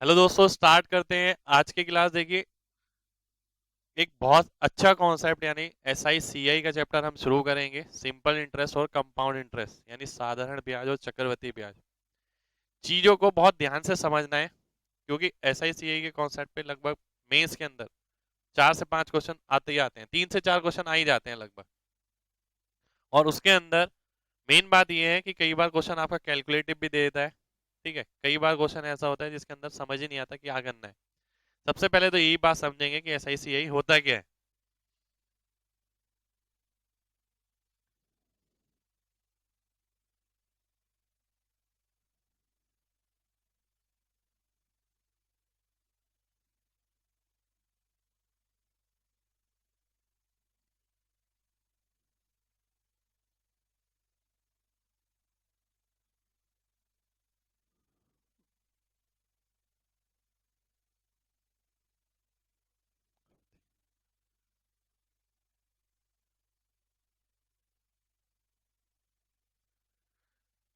Hello दोस्तों, start करते हैं आज की क्लास। देखिए, एक बहुत अच्छा कॉन्सेप्ट यानी एस आई सी आई का चैप्टर हम शुरू करेंगे। सिंपल इंटरेस्ट और कंपाउंड इंटरेस्ट यानी साधारण ब्याज और चक्रवृद्धि ब्याज। चीजों को बहुत ध्यान से समझना है, क्योंकि एस आई सी आई के कॉन्सेप्ट पे लगभग मेंस के अंदर 4 से 5 क्वेश्चन आते ही आते हैं, 3 से 4 क्वेश्चन आ ही जाते हैं लगभग। और उसके अंदर मेन बात यह है कि कई बार क्वेश्चन आपका कैलकुलेटिव भी दे देता है। ठीक है, कई बार क्वेश्चन ऐसा होता है जिसके अंदर समझ ही नहीं आता क्या करना है। सबसे पहले तो यही बात समझेंगे कि एस आई सी आई होता क्या है।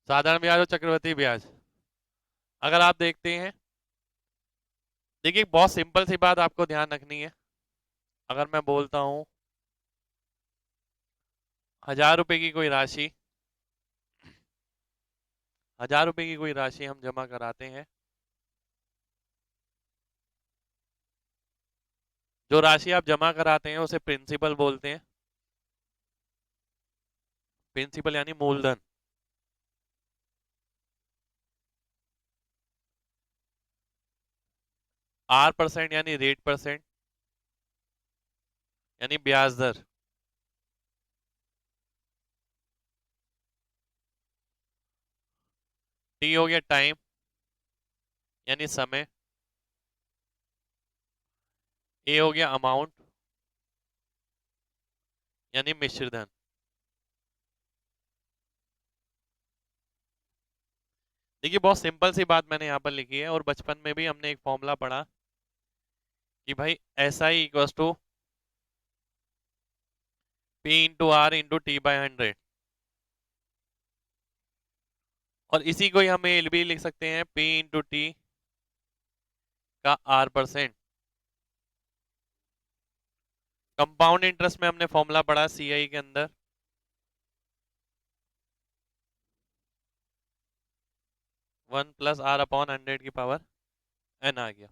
साधारण ब्याज और चक्रवृद्धि ब्याज अगर आप देखते हैं, देखिए बहुत सिंपल सी बात आपको ध्यान रखनी है। अगर मैं बोलता हूं 1000 रुपए की कोई राशि, 1000 रुपए की कोई राशि हम जमा कराते हैं। जो राशि आप जमा कराते हैं उसे प्रिंसिपल बोलते हैं। प्रिंसिपल यानी मूलधन। R% यानी रेट परसेंट, यानी ब्याज दर। T हो गया टाइम, यानी समय। A हो गया अमाउंट, यानी मिश्रधन। देखिए बहुत सिंपल सी बात मैंने यहाँ पर लिखी है, और बचपन में भी हमने एक फॉर्मूला पढ़ा कि भाई SI = P × R × T/100। और इसी को ही हम एल भी लिख सकते हैं, P × T का R%। कंपाउंड इंटरेस्ट में हमने फॉर्मूला पढ़ा सीआई के अंदर, 1 + R/100 की पावर n आ गया।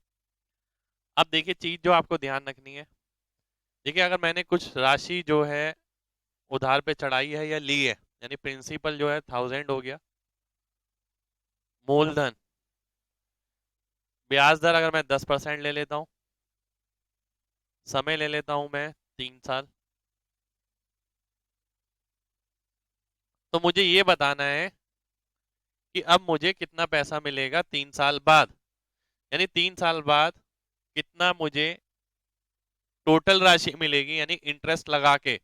अब देखिए चीज जो आपको ध्यान रखनी है। देखिए अगर मैंने कुछ राशि जो है उधार पे चढ़ाई है या ली है, यानी प्रिंसिपल जो है 1000 हो गया, मूलधन, ब्याज दर अगर मैं 10% ले लेता हूँ, समय ले लेता हूं मैं 3 साल, तो मुझे ये बताना है कि अब मुझे कितना पैसा मिलेगा 3 साल बाद। यानी 3 साल बाद कितना मुझे टोटल राशि मिलेगी, यानी इंटरेस्ट लगा के।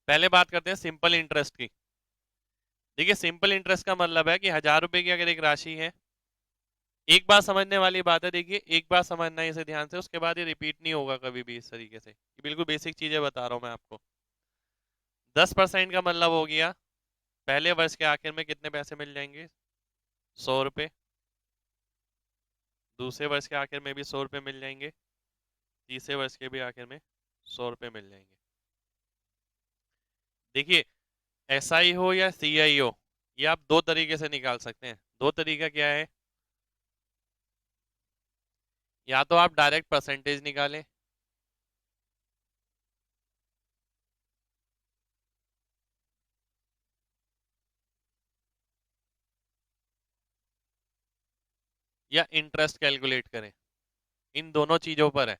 पहले बात करते हैं सिंपल इंटरेस्ट की। देखिए सिंपल इंटरेस्ट का मतलब है कि 1000 रुपए की अगर एक राशि है, एक बार समझने वाली बात है। देखिए एक बार समझना है इसे ध्यान से, उसके बाद ये रिपीट नहीं होगा कभी भी इस तरीके से। ये बिल्कुल बेसिक चीजें बता रहा हूं मैं आपको। 10% का मतलब हो गया पहले वर्ष के आखिर में कितने पैसे मिल जाएंगे, 100 रुपए। दूसरे वर्ष के आखिर में भी 100 रुपए मिल जाएंगे। तीसरे वर्ष के भी आखिर में 100 रुपए मिल जाएंगे। देखिए एस आई हो या सी आई हो, ये आप दो तरीके से निकाल सकते हैं। दो तरीका क्या है, या तो आप डायरेक्ट परसेंटेज निकालें, या इंटरेस्ट कैलकुलेट करें। इन दोनों चीजों पर है।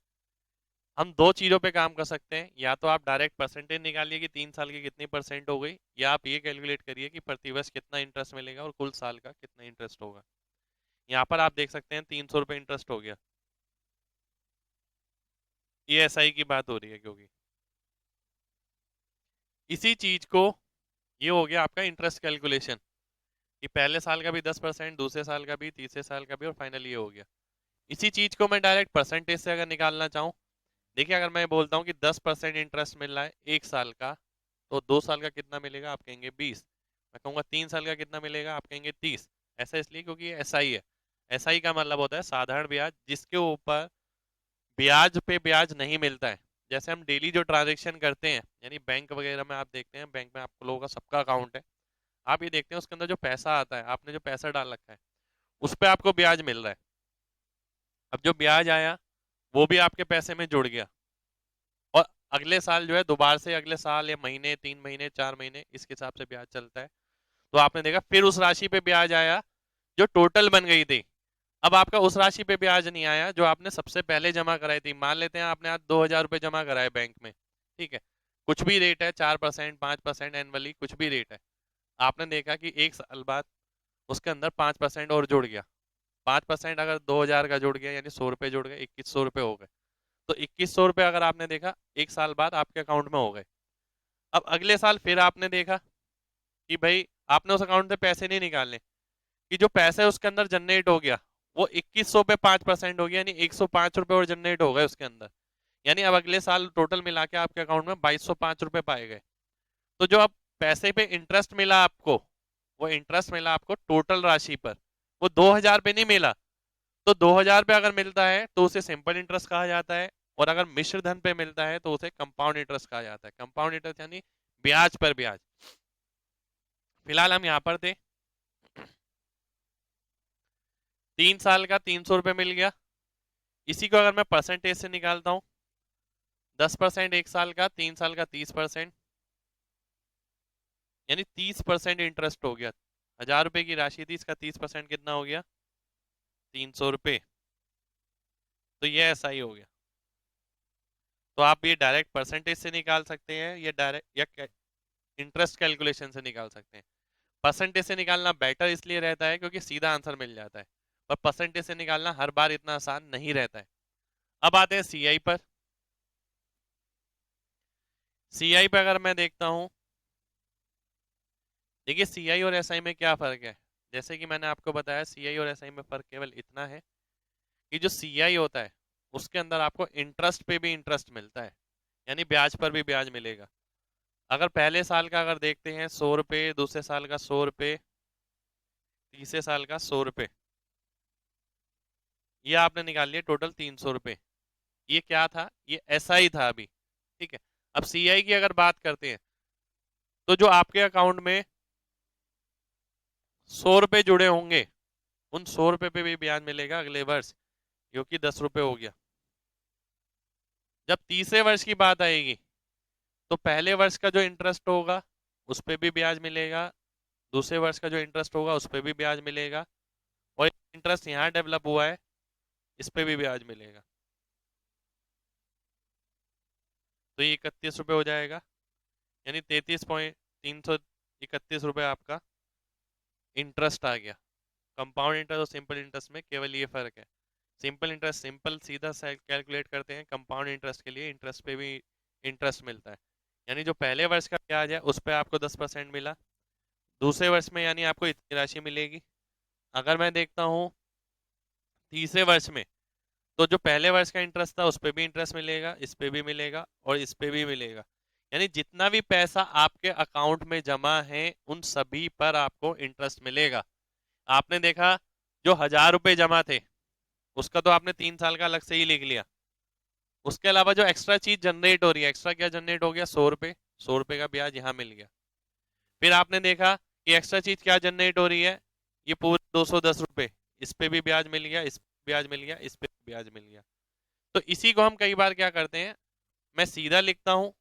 हम दो चीजों पे काम कर सकते हैं, या तो आप डायरेक्ट परसेंटेज निकालिए कि 3 साल की कितनी परसेंट हो गई, या आप ये कैलकुलेट करिए कि प्रतिवर्ष कितना इंटरेस्ट मिलेगा और कुल साल का कितना इंटरेस्ट होगा। यहाँ पर आप देख सकते हैं 300 रुपये इंटरेस्ट हो गया। ये एस आई की बात हो रही है, क्योंकि इसी चीज को, ये हो गया आपका इंटरेस्ट कैलकुलेशन, कि पहले साल का भी 10%, दूसरे साल का भी, तीसरे साल का भी, और फाइनल ये हो गया। इसी चीज को मैं डायरेक्ट परसेंटेज से अगर निकालना चाहूँ, देखिए अगर मैं बोलता हूँ कि 10% इंटरेस्ट मिल रहा है 1 साल का, तो 2 साल का कितना मिलेगा आप कहेंगे 20। मैं कहूंगा 3 साल का कितना मिलेगा आप कहेंगे 30। ऐसा इसलिए क्योंकि ये एसआई है। एसआई का मतलब होता है साधारण ब्याज, जिसके ऊपर ब्याज पे ब्याज नहीं मिलता है। जैसे हम डेली जो ट्रांजेक्शन करते हैं, यानी बैंक वगैरह में आप देखते हैं, बैंक में आप लोगों का सबका अकाउंट है, आप ये देखते हैं उसके अंदर जो पैसा आता है, आपने जो पैसा डाल रखा है उस पे आपको ब्याज मिल रहा है। अब जो ब्याज आया वो भी आपके पैसे में जुड़ गया, और अगले साल जो है दोबारा से अगले साल या महीने, 3 महीने, 4 महीने, इसके हिसाब से ब्याज चलता है। तो आपने देखा फिर उस राशि पे ब्याज आया जो टोटल बन गई थी। अब आपका उस राशि पे ब्याज नहीं आया जो आपने सबसे पहले जमा कराई थी। मान लेते हैं आपने आज 2,000 रुपये जमा कराए बैंक में, ठीक है, कुछ भी रेट है, 4%, 5% एनुअली, कुछ भी रेट है। आपने देखा कि एक साल बाद उसके अंदर 5% और जुड़ गया। 5% अगर 2,000 का जुड़ गया यानी 100 रुपये जुड़ गए, 2,100 रुपये हो गए। तो 2,100 रुपये अगर आपने देखा एक साल बाद आपके अकाउंट में हो गए। अब अगले साल फिर आपने देखा कि भाई आपने उस अकाउंट से पैसे नहीं निकालने, कि जो पैसा है उसके अंदर जनरेट हो गया वो 2,100 पे 5% हो गया, यानी 105 रुपये और जनरेट हो गए उसके अंदर। यानी अब अगले साल टोटल मिला के आपके अकाउंट में 2,205 रुपये पाए गए। तो जो अब पैसे पे इंटरेस्ट मिला आपको, वो इंटरेस्ट मिला आपको टोटल राशि पर, वो 2,000 पे नहीं मिला। तो 2,000 पे अगर मिलता है तो उसे सिंपल इंटरेस्ट कहा जाता है, और अगर मिश्र धन पे मिलता है तो उसे कंपाउंड इंटरेस्ट कहा जाता है। कंपाउंड इंटरेस्ट यानी ब्याज पर ब्याज। फिलहाल हम यहाँ पर थे, 3 साल का 300 रुपये मिल गया। इसी को अगर मैं परसेंटेज से निकालता हूँ, 10% एक साल का, 3 साल का 30%, यानी 30% इंटरेस्ट हो गया। 1,000 रुपए की राशि थी, इसका 30% कितना हो गया, 300 रुपये। तो ये ऐसा ही हो गया। तो आप ये डायरेक्ट परसेंटेज से निकाल सकते हैं, ये डायरेक्ट या इंटरेस्ट कैलकुलेशन से निकाल सकते हैं। परसेंटेज से निकालना बेटर इसलिए रहता है क्योंकि सीधा आंसर मिल जाता है, पर परसेंटेज से निकालना हर बार इतना आसान नहीं रहता है। अब आते हैं सीआई पर। सीआई पे अगर मैं देखता हूँ, देखिए सीआई और एसआई में क्या फर्क है। जैसे कि मैंने आपको बताया, सीआई और एसआई में फर्क केवल इतना है कि जो सीआई होता है उसके अंदर आपको इंटरेस्ट पे भी इंटरेस्ट मिलता है, यानी ब्याज पर भी ब्याज मिलेगा। अगर पहले साल का अगर देखते हैं 100 रुपये, दूसरे साल का 100 रुपये, तीसरे साल का 100 रुपये, ये आपने निकाल लिया टोटल 300 रुपये। ये क्या था, ये एसआई था अभी, ठीक है। अब सीआई की अगर बात करते हैं तो जो आपके अकाउंट में 100 रुपये जुड़े होंगे, उन 100 रुपये पे भी ब्याज मिलेगा अगले वर्ष, जो कि 10 रुपये हो गया। जब तीसरे वर्ष की बात आएगी तो पहले वर्ष का जो इंटरेस्ट होगा उस पे भी ब्याज मिलेगा, दूसरे वर्ष का जो इंटरेस्ट होगा उस पे भी ब्याज मिलेगा, और इंटरेस्ट यहाँ डेवलप हुआ है इस पे भी ब्याज मिलेगा। तो ये 31 रुपये हो जाएगा, यानी 33,331 रुपये आपका इंटरेस्ट आ गया। कंपाउंड इंटरेस्ट और सिंपल इंटरेस्ट में केवल ये फर्क है। सिंपल इंटरेस्ट सिंपल सीधा कैलकुलेट करते हैं, कंपाउंड इंटरेस्ट के लिए इंटरेस्ट पे भी इंटरेस्ट मिलता है। यानी जो पहले वर्ष का ब्याज है उस पर आपको 10% मिला, दूसरे वर्ष में यानी आपको इतनी राशि मिलेगी। अगर मैं देखता हूँ तीसरे वर्ष में, तो जो पहले वर्ष का इंटरेस्ट था उस पे भी इंटरेस्ट मिलेगा, इस पे भी मिलेगा और इस पे भी मिलेगा। यानी जितना भी पैसा आपके अकाउंट में जमा है उन सभी पर आपको इंटरेस्ट मिलेगा। आपने देखा जो 1,000 रुपये जमा थे उसका तो आपने 3 साल का अलग से ही लिख लिया। उसके अलावा जो एक्स्ट्रा चीज जनरेट हो रही है, एक्स्ट्रा क्या जनरेट हो गया, 100 रुपये, 100 रुपये का ब्याज यहाँ मिल गया। फिर आपने देखा कि एक्स्ट्रा चीज क्या जनरेट हो रही है, ये पूरे 210 रुपये, इस पे भी ब्याज मिल गया, इस पे ब्याज मिल गया, इस पे भी ब्याज मिल गया। तो इसी को हम कई बार क्या करते हैं, मैं सीधा लिखता हूं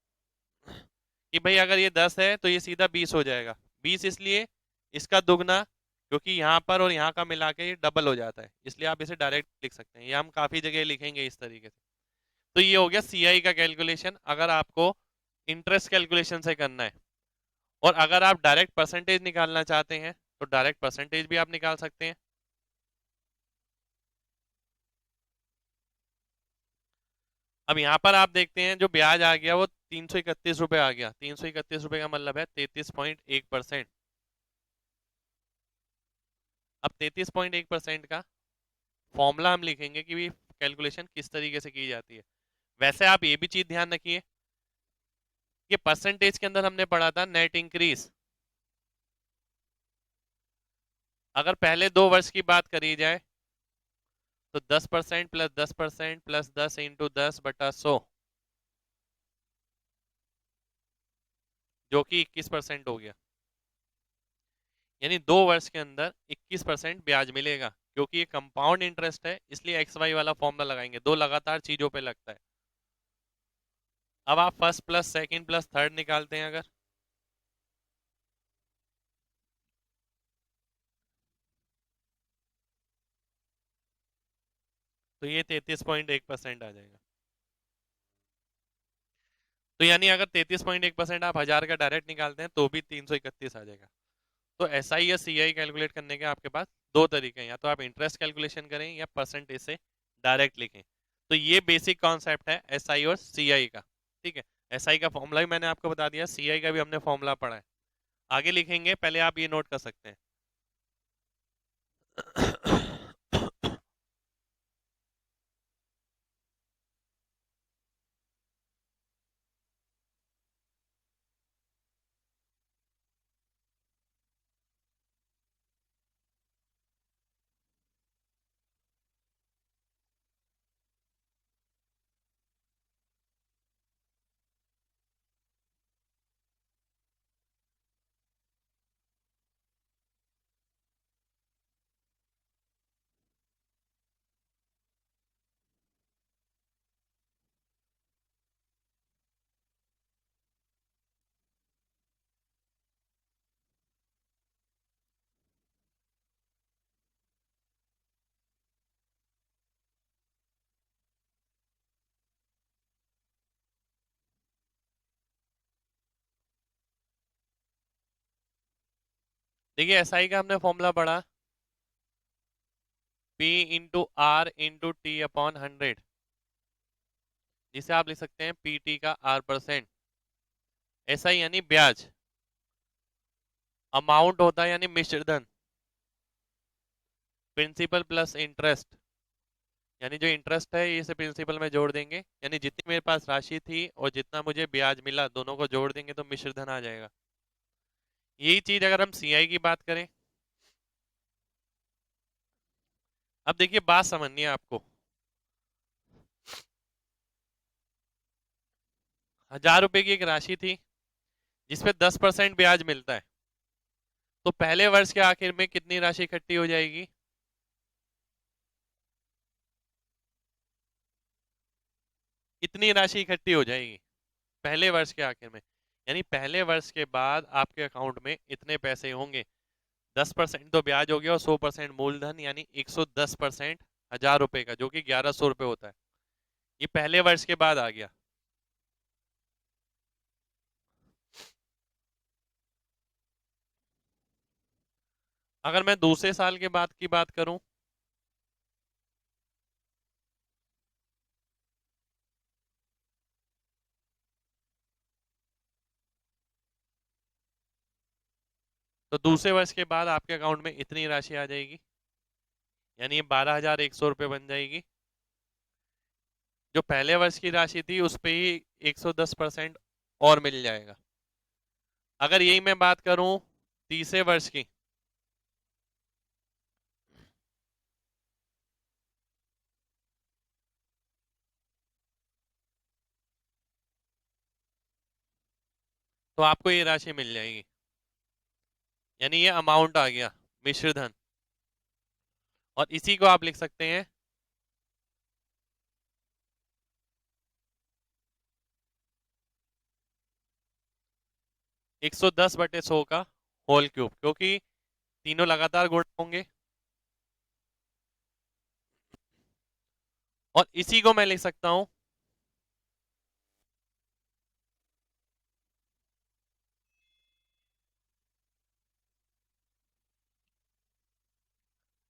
कि भाई अगर ये 10 है तो ये सीधा 20 हो जाएगा। 20 इसलिए इसका दुगना, क्योंकि यहाँ पर और यहाँ का मिला के ये डबल हो जाता है, इसलिए आप इसे डायरेक्ट लिख सकते हैं। ये हम काफी जगह लिखेंगे इस तरीके से। तो ये हो गया सीआई का कैलकुलेशन, अगर आपको इंटरेस्ट कैलकुलेशन से करना है। और अगर आप डायरेक्ट परसेंटेज निकालना चाहते हैं तो डायरेक्ट परसेंटेज भी आप निकाल सकते हैं। अब यहाँ पर आप देखते हैं जो ब्याज आ गया वो 331 रुपये आ गया। 331 रुपये का मतलब है 33.1%। अब 33.1% का फॉर्मूला हम लिखेंगे कि कैलकुलेशन किस तरीके से की जाती है। वैसे आप ये भी चीज ध्यान रखिए कि परसेंटेज के अंदर हमने पढ़ा था नेट इंक्रीज, अगर पहले 2 वर्ष की बात करी जाए तो 10% प्लस 10% प्लस 10 × 10/100, जो कि 21% हो गया। यानी 2 वर्ष के अंदर 21% ब्याज मिलेगा, क्योंकि ये कंपाउंड इंटरेस्ट है, इसलिए एक्स वाई वाला फॉर्मूला लगाएंगे, दो लगातार चीजों पे लगता है। अब आप first plus second plus third निकालते हैं अगर, तो ये 33.1% आ जाएगा। तो यानी अगर 33.1% आप 1000 का डायरेक्ट निकालते हैं तो भी 331 आ जाएगा। तो एस आई या सी आई कैलकुलेट करने के आपके पास दो तरीके हैं, या तो आप इंटरेस्ट कैलकुलेशन करें या परसेंटेज से डायरेक्ट लिखें। तो ये बेसिक कॉन्सेप्ट है एस आई और सी आई का। ठीक है, एस आई का फॉर्मूला भी मैंने आपको बता दिया, सी आई का भी हमने फॉर्मूला पढ़ा है। आगे लिखेंगे, पहले आप ये नोट कर सकते हैं। देखिए, एस आई का हमने फॉर्मूला पढ़ा, P × R × T/100, जिसे आप लिख सकते हैं PT का R%। एस आई यानी ब्याज, अमाउंट होता है यानी मिश्र धन, प्रिंसिपल प्लस इंटरेस्ट, यानी जो इंटरेस्ट है इसे प्रिंसिपल में जोड़ देंगे, यानी जितनी मेरे पास राशि थी और जितना मुझे ब्याज मिला दोनों को जोड़ देंगे तो मिश्र धन आ जाएगा। यही चीज अगर हम सीआई की बात करें, अब देखिए बात समझनी है आपको। 1000 रुपए की एक राशि थी जिसपे 10% ब्याज मिलता है, तो पहले वर्ष के आखिर में कितनी राशि इकट्ठी हो जाएगी? इतनी राशि इकट्ठी हो जाएगी पहले वर्ष के आखिर में। यानी पहले वर्ष के बाद आपके अकाउंट में इतने पैसे होंगे। 10% तो ब्याज हो गया और 100% मूलधन, यानी 110% 1000 रुपए का, जो कि 1100 रुपए होता है। ये पहले वर्ष के बाद आ गया। अगर मैं दूसरे साल के बाद की बात करूं, तो दूसरे वर्ष के बाद आपके अकाउंट में इतनी राशि आ जाएगी, यानी ये 12,100 रुपये बन जाएगी। जो पहले वर्ष की राशि थी उस पे ही 110% और मिल जाएगा। अगर यही मैं बात करूं तीसरे वर्ष की, तो आपको ये राशि मिल जाएगी, यानी ये अमाउंट आ गया, मिश्र धन। और इसी को आप लिख सकते हैं 110/100 का होल क्यूब, क्योंकि तीनों लगातार गुणा होंगे। और इसी को मैं लिख सकता हूं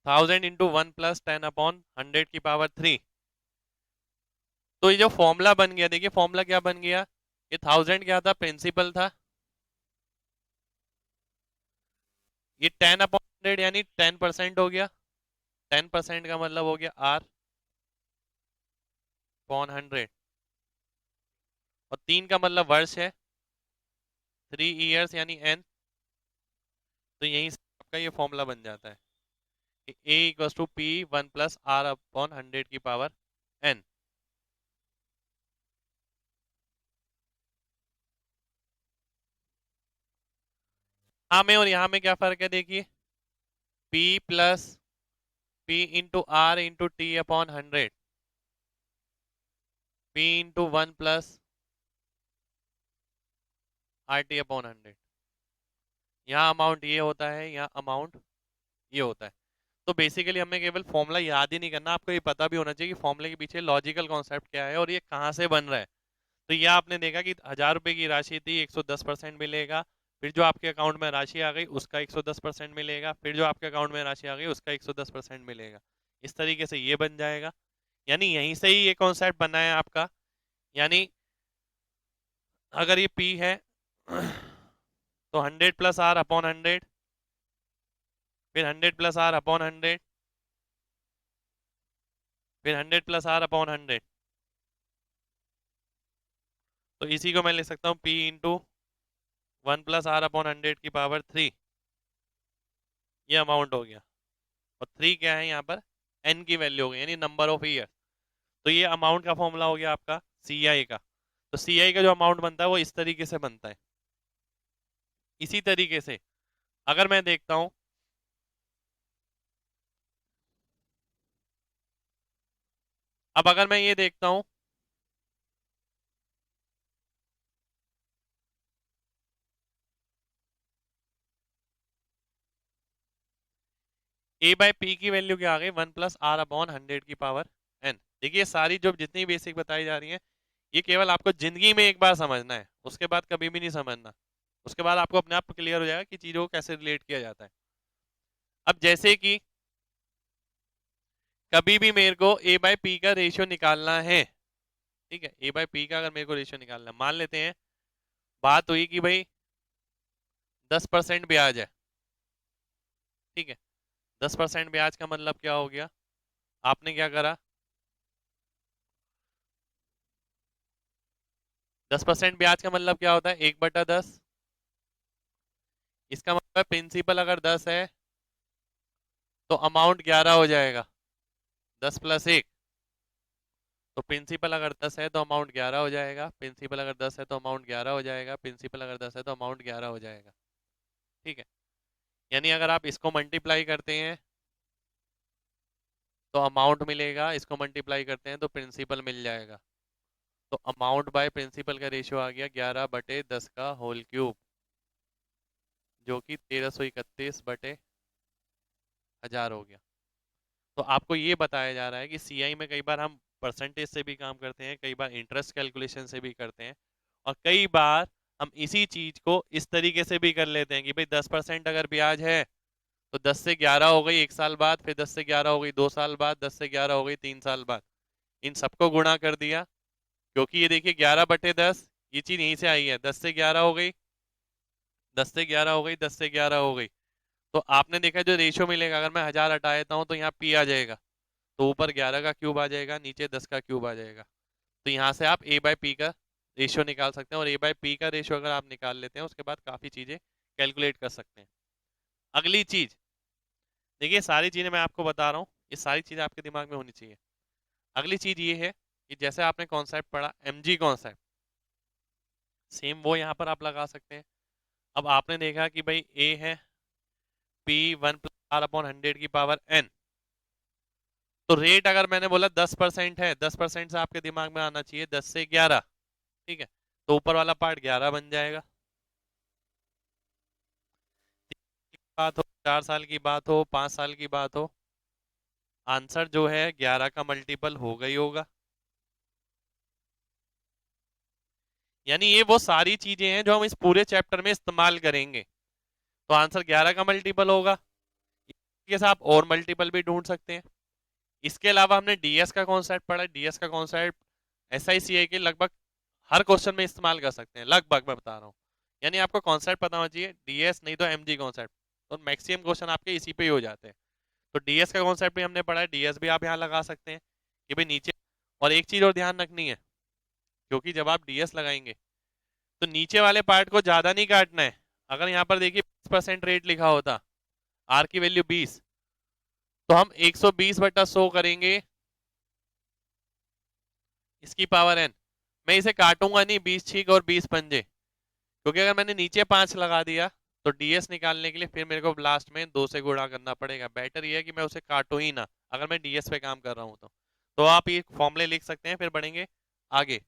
1000 × 1 + 10/100 तो ये जो फॉर्मूला बन गया, देखिए फॉर्मूला क्या बन गया, ये 1000 क्या था, प्रिंसिपल था। ये 10/100 यानी 10% हो गया, 10% का मतलब हो गया R/100। और 3 का मतलब वर्ष है, 3 ईयर्स यानी N। तो यहीं से आपका ये फॉर्मूला बन जाता है। ए इक्वल टू पी 1 + r/100 की पावर n। यहाँ में और यहाँ में क्या फर्क है देखिए, p plus p into R into T upon 100, p into 1 + RT/100। यहाँ अमाउंट ये होता है, यहाँ अमाउंट ये होता है। तो बेसिकली हमें केवल फॉर्मूला याद ही नहीं करना, आपको ये पता भी होना चाहिए कि फॉर्मूले के पीछे लॉजिकल कॉन्सेप्ट क्या है और ये कहाँ से बन रहा है। तो ये आपने देखा कि 1000 रुपए की राशि थी, 110% मिलेगा। फिर जो आपके अकाउंट में राशि आ गई उसका 110% मिलेगा, फिर जो आपके अकाउंट में राशि आ गई उसका 110% मिलेगा। इस तरीके से ये बन जाएगा। यानी यहीं से ही ये कॉन्सेप्ट बना है आपका। यानी अगर ये P है तो 100 + R/100, फिर 100 + R/100, फिर 100 + R/100। तो इसी को मैं लिख सकता हूँ P इंटू 1 + R/100 की पावर 3। ये अमाउंट हो गया। और 3 क्या है यहाँ पर, n की वैल्यू हो गई, यानी नंबर ऑफ ईयर। तो ये अमाउंट का फॉर्मूला हो गया आपका सी आई का। तो सी आई का जो अमाउंट बनता है वो इस तरीके से बनता है। इसी तरीके से अगर मैं देखता हूं, अब अगर मैं ये देखता हूं, ए बाय पी की वैल्यू क्या आ गई, 1 + R/100 की पावर n। देखिए सारी जो जितनी बेसिक बताई जा रही है ये केवल आपको जिंदगी में एक बार समझना है, उसके बाद कभी भी नहीं समझना। उसके बाद आपको अपने आप क्लियर हो जाएगा कि चीजों को कैसे रिलेट किया जाता है। अब जैसे कि कभी भी मेरे को ए बाय पी का रेशियो निकालना है, ठीक है, ए बाय पी का अगर मेरे को रेशियो निकालना है, मान लेते हैं बात हुई कि भाई 10% ब्याज है, ठीक है। 10% ब्याज का मतलब क्या हो गया, आपने क्या करा, 10% ब्याज का मतलब क्या होता है, 1/10। इसका मतलब प्रिंसिपल अगर 10 है तो अमाउंट 11 हो जाएगा, 10 + 1। तो प्रिंसिपल अगर 10 है तो अमाउंट 11 हो जाएगा, प्रिंसिपल अगर 10 है तो अमाउंट 11 हो जाएगा, प्रिंसिपल अगर 10 है तो अमाउंट 11 हो जाएगा, ठीक है। यानी अगर आप इसको मल्टीप्लाई करते हैं तो अमाउंट मिलेगा, इसको मल्टीप्लाई करते हैं तो प्रिंसिपल मिल जाएगा। तो अमाउंट बाय प्रिंसिपल का रेशियो आ गया 11/10 का होल क्यूब, जो कि 1331/1000 हो गया। तो आपको ये बताया जा रहा है कि सीआई में कई बार हम परसेंटेज से भी काम करते हैं, कई बार इंटरेस्ट कैलकुलेशन से भी करते हैं, और कई बार हम इसी चीज को इस तरीके से भी कर लेते हैं कि भाई 10% अगर ब्याज है तो 10 से 11 हो गई 1 साल बाद, फिर 10 से 11 हो गई 2 साल बाद, 10 से 11 हो गई 3 साल बाद। इन सबको गुणा कर दिया, क्योंकि ये देखिए 11/10 ये चीज यहीं से आई है, 10 से 11 हो गई, 10 से 11 हो गई, 10 से 11 हो गई। तो आपने देखा जो रेशियो मिलेगा, अगर मैं 1000 हटा देता हूँ तो यहाँ पी आ जाएगा, तो ऊपर 11 का क्यूब आ जाएगा, नीचे 10 का क्यूब आ जाएगा। तो यहाँ से आप ए बाय पी का रेशियो निकाल सकते हैं, और ए बाय पी का रेशियो अगर आप निकाल लेते हैं उसके बाद काफी चीजें कैलकुलेट कर सकते हैं। अगली चीज देखिए, सारी चीजें मैं आपको बता रहा हूँ, ये सारी चीजें आपके दिमाग में होनी चाहिए। अगली चीज ये है कि जैसे आपने कॉन्सेप्ट पढ़ा एमजी कॉन्सेप्ट, सेम वो यहाँ पर आप लगा सकते हैं। अब आपने देखा कि भाई ए है पी 1 + R/100 की पावर n। तो रेट अगर मैंने बोला 10% है, 10% से आपके दिमाग में आना चाहिए 10 से 11, ठीक है। तो ऊपर वाला पार्ट 11 बन जाएगा। 3 की बात हो, 4 साल की बात हो, 5 साल की बात हो, आंसर जो है 11 का मल्टीपल होगा ही होगा। यानी ये वो सारी चीजें हैं जो हम इस पूरे चैप्टर में इस्तेमाल करेंगे, तो आंसर 11 का मल्टीपल होगा। इसके साथ आप और मल्टीपल भी ढूंढ सकते हैं। इसके अलावा हमने डीएस का कॉन्सेप्ट पढ़ा, डीएस का कॉन्सेप्ट एसआईसीआई के लगभग हर क्वेश्चन में इस्तेमाल कर सकते हैं, लगभग मैं बता रहा हूँ। यानी आपको कॉन्सेप्ट पता होना चाहिए, डीएस नहीं तो एमजी कॉन्सेप्ट, तो मैक्सिमम क्वेश्चन आपके इसी पे ही हो जाते हैं। तो डीएस का कॉन्सेप्ट भी हमने पढ़ा है, डीएस भी आप यहाँ लगा सकते हैं कि भाई नीचे। और एक चीज और ध्यान रखनी है, क्योंकि जब आप डीएस लगाएंगे तो नीचे वाले पार्ट को ज्यादा नहीं काटना है। अगर यहाँ पर देखिए 20% रेट लिखा होता, आर की वैल्यू 20, तो हम 120/100 करेंगे इसकी पावर n। मैं इसे काटूंगा नहीं, 20 छीक और 20 पंजे, क्योंकि अगर मैंने नीचे 5 लगा दिया तो डीएस निकालने के लिए फिर मेरे को लास्ट में 2 से गुणा करना पड़ेगा। बेटर ये है कि मैं उसे काटूं ही ना, अगर मैं डीएस पे काम कर रहा हूं तो आप ये फॉर्मूले लिख सकते हैं, फिर बढ़ेंगे आगे।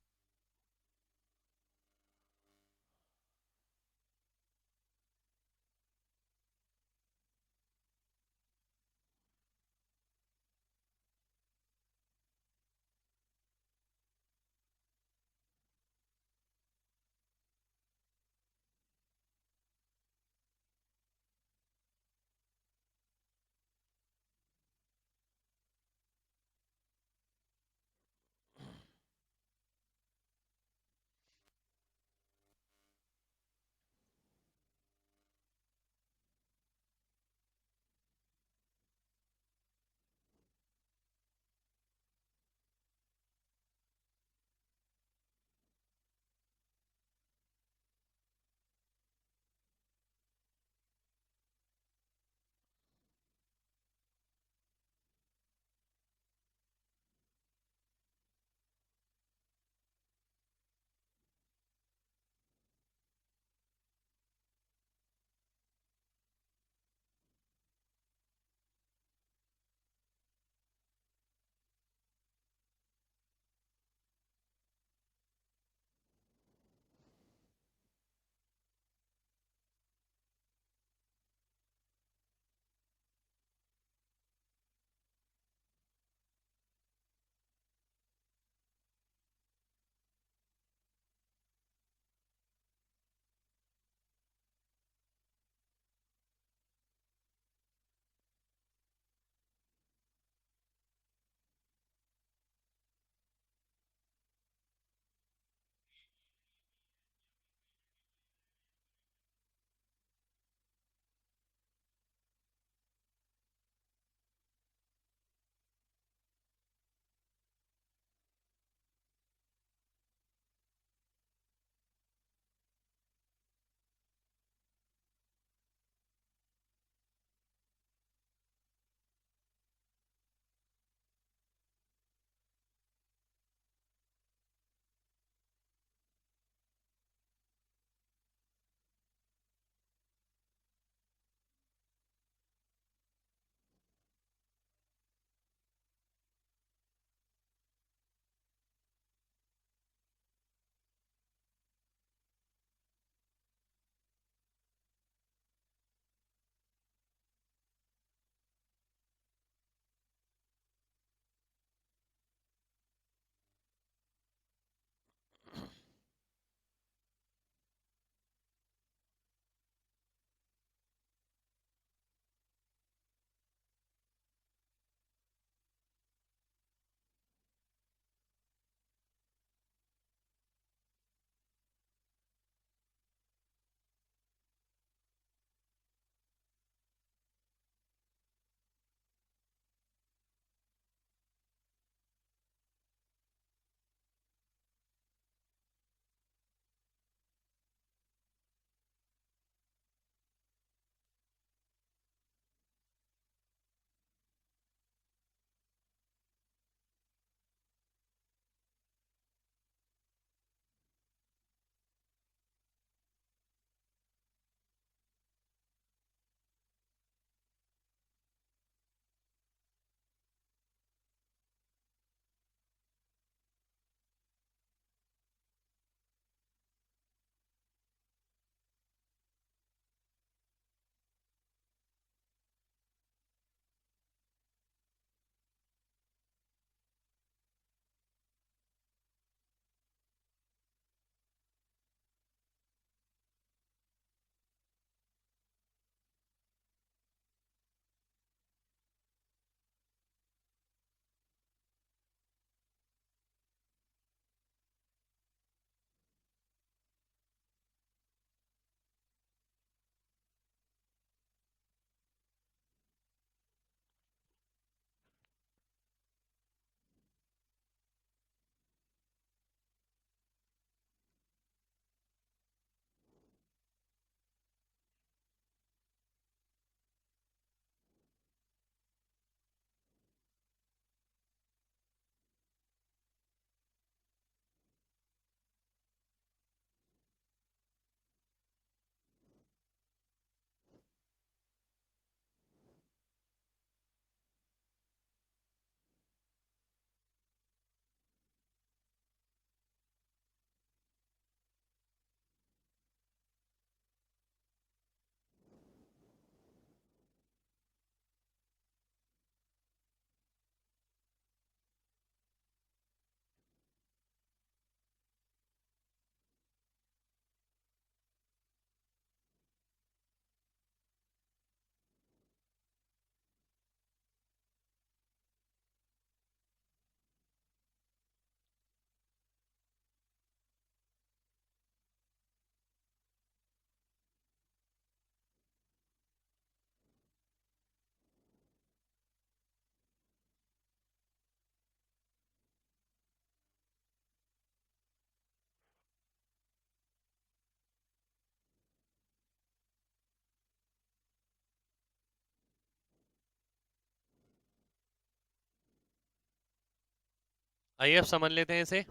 आइए अब समझ लेते हैं इसे।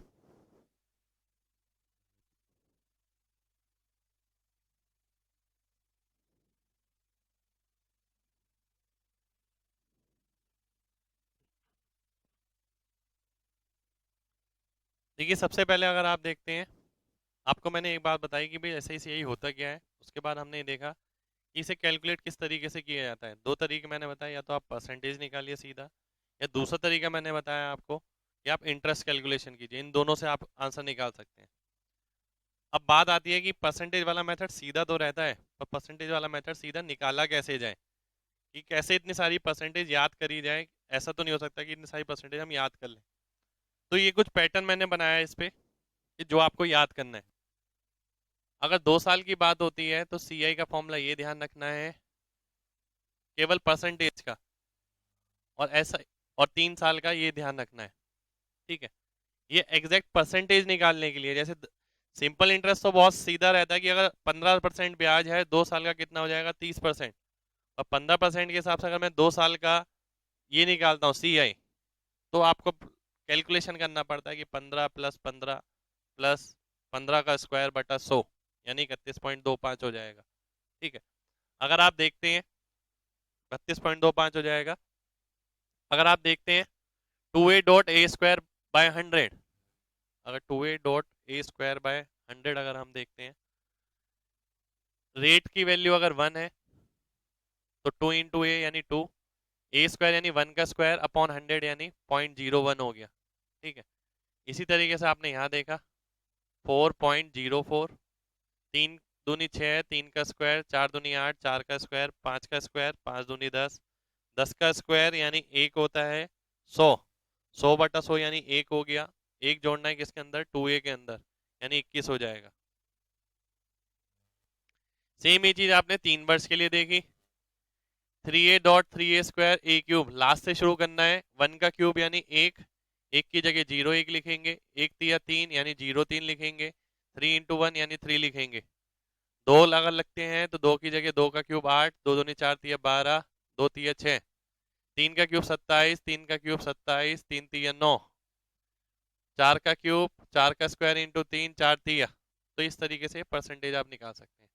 देखिए सबसे पहले अगर आप देखते हैं, आपको मैंने एक बात बताई कि भाई ऐसे ही यही होता क्या है। उसके बाद हमने ये देखा कि इसे कैलकुलेट किस तरीके से किया जाता है। दो तरीके मैंने बताया, या तो आप परसेंटेज निकालिए सीधा, या दूसरा तरीका मैंने बताया आपको कि आप इंटरेस्ट कैलकुलेशन कीजिए। इन दोनों से आप आंसर निकाल सकते हैं। अब बात आती है कि परसेंटेज वाला मेथड सीधा तो रहता है, पर परसेंटेज वाला मेथड सीधा निकाला कैसे जाए, कि कैसे इतनी सारी परसेंटेज याद करी जाए। ऐसा तो नहीं हो सकता कि इतनी सारी परसेंटेज हम याद कर लें। तो ये कुछ पैटर्न मैंने बनाया है इस पे, कि जो आपको याद करना है। अगर 2 साल की बात होती है तो सीआई का फॉर्मूला ये ध्यान रखना है, केवल परसेंटेज का। और ऐसा, और 3 साल का ये ध्यान रखना है। ठीक है। ये एग्जैक्ट परसेंटेज निकालने के लिए, जैसे सिंपल इंटरेस्ट तो बहुत सीधा रहता है कि अगर 15% ब्याज है, 2 साल का कितना हो जाएगा, 30%। और 15% के हिसाब से अगर मैं 2 साल का ये निकालता हूँ सीआई, तो आपको कैलकुलेशन करना पड़ता है कि 15 + 15 + 15 का स्क्वायर बटा 100, यानी 31.25 हो जाएगा। ठीक है। अगर आप देखते हैं 32.25 हो जाएगा। अगर आप देखते हैं 2a.a² बाय 100, अगर 2a.a² बाय 100 अगर हम देखते हैं, रेट की वैल्यू अगर 1 है तो 2 × a यानी 2, a² यानी 1 का स्क्वायर अपॉन 100 यानी 0.01 हो गया। ठीक है। इसी तरीके से आपने यहाँ देखा 4.04, 3 दूनी 6, 3 का स्क्वायर, 4 दूनी 8, 4 का स्क्वायर, 5 का स्क्वायर, 5 दूनी 10, 10 का स्क्वायर यानी 1 होता है 100, 100/100 यानी 1 हो गया। एक जोड़ना है किसके अंदर, 2a के अंदर, यानी 21 हो जाएगा। सेम ये चीज आपने 3 वर्ष के लिए देखी। 3a.3a² लास्ट से शुरू करना है, 1 का क्यूब यानी 1, 1 की जगह 0 1 लिखेंगे, 1 × 3 यानी 0 3 लिखेंगे, 3 × 1 यानी 3 लिखेंगे। दो अगर लगते हैं तो 2 की जगह 2 का क्यूब 8, 2 दूनी 4 × 3 = 12, 2 × 3 = 6, 3 का क्यूब 27, 3 का क्यूब 27, 3 × 3 = 9, 4 का क्यूब, 4 का स्क्वायर इंटू 3, 4 × 3। तो इस तरीके से परसेंटेज आप निकाल सकते हैं।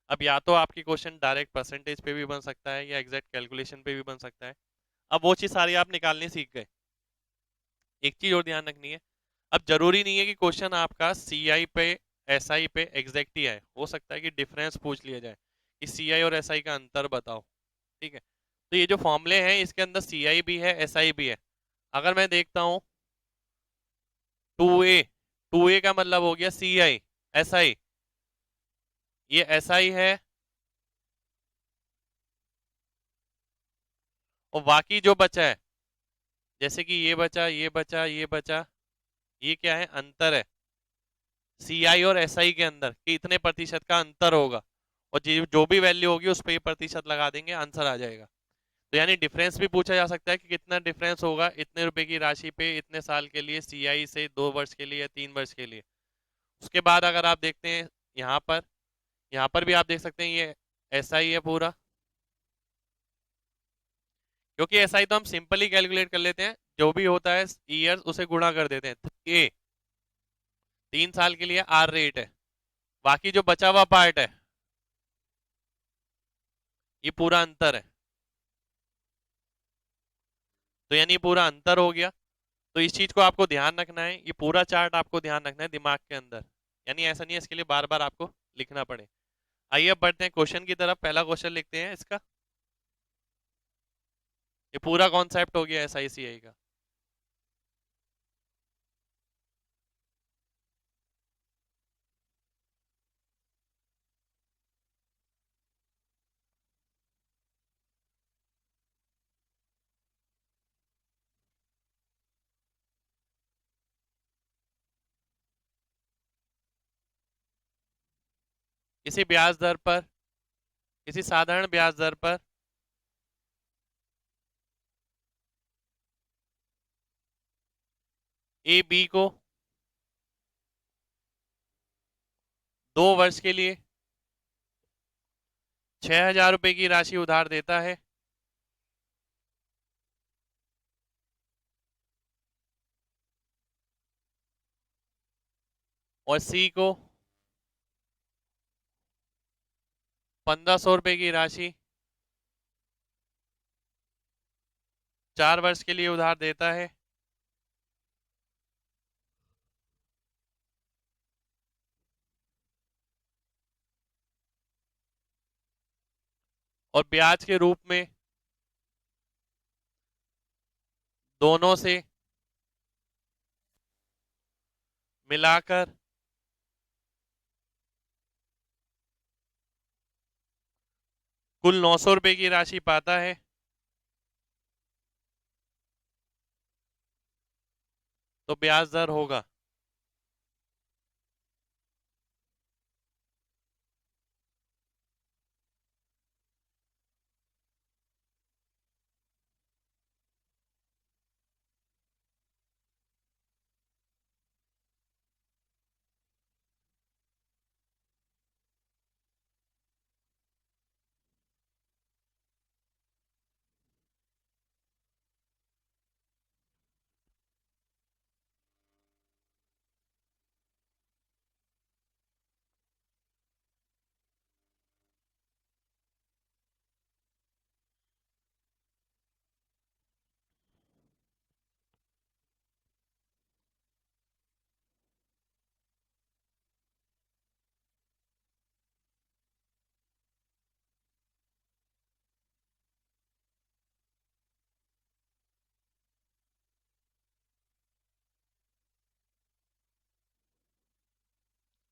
अब या तो आपकी क्वेश्चन डायरेक्ट परसेंटेज पे भी बन सकता है, या एग्जैक्ट कैलकुलेशन पे भी बन सकता है। अब वो चीज सारी आप निकालनी सीख गए। एक चीज और ध्यान रखनी है, अब जरूरी नहीं है कि क्वेश्चन आपका सीआई पे एसआई पे एग्जैक्ट ही आए। हो सकता है कि डिफरेंस पूछ लिया जाए कि सीआई और एसआई का अंतर बताओ। ठीक है। तो ये जो फॉर्मूले हैं इसके अंदर सीआई भी है, एसआई भी है। अगर मैं देखता हूँ 2a, 2a का मतलब हो गया सीआई, एसआई, ये एसआई है। और बाकी जो बचा है, जैसे कि ये बचा, ये बचा, ये बचा, ये क्या है, अंतर है सीआई और एसआई के अंदर, कि इतने प्रतिशत का अंतर होगा। और जो भी वैल्यू होगी उस पर ये प्रतिशत लगा देंगे, आंसर आ जाएगा। तो यानी डिफरेंस भी पूछा जा सकता है कि कितना डिफरेंस होगा इतने रुपए की राशि पे इतने साल के लिए, सीआई से 2 वर्ष के लिए या 3 वर्ष के लिए। उसके बाद अगर आप देखते हैं यहाँ पर, यहाँ पर भी आप देख सकते हैं ये एसआई है पूरा, क्योंकि एसआई तो हम सिंपली कैलकुलेट कर लेते हैं, जो भी होता है ईयर्स उसे गुणा कर देते हैं। 3a 3 साल के लिए आर रेट है, बाकी जो बचा हुआ पार्ट है ये पूरा अंतर है। तो यानी पूरा अंतर हो गया। तो इस चीज को आपको ध्यान रखना है, ये पूरा चार्ट आपको ध्यान रखना है दिमाग के अंदर। यानी ऐसा नहीं है इसके लिए बार बार आपको लिखना पड़े। आइए अब बढ़ते हैं क्वेश्चन की तरफ। पहला क्वेश्चन लिखते हैं इसका। ये पूरा कॉन्सेप्ट हो गया एसआईसीआई का। किसी ब्याज दर पर, किसी साधारण ब्याज दर पर ए बी को 2 वर्ष के लिए 6,000 रुपए की राशि उधार देता है। और सी को 1500 रुपए की राशि 4 वर्ष के लिए उधार देता है और ब्याज के रूप में दोनों से मिलाकर कुल 900 रुपए की राशि पाता है, तो ब्याज दर होगा।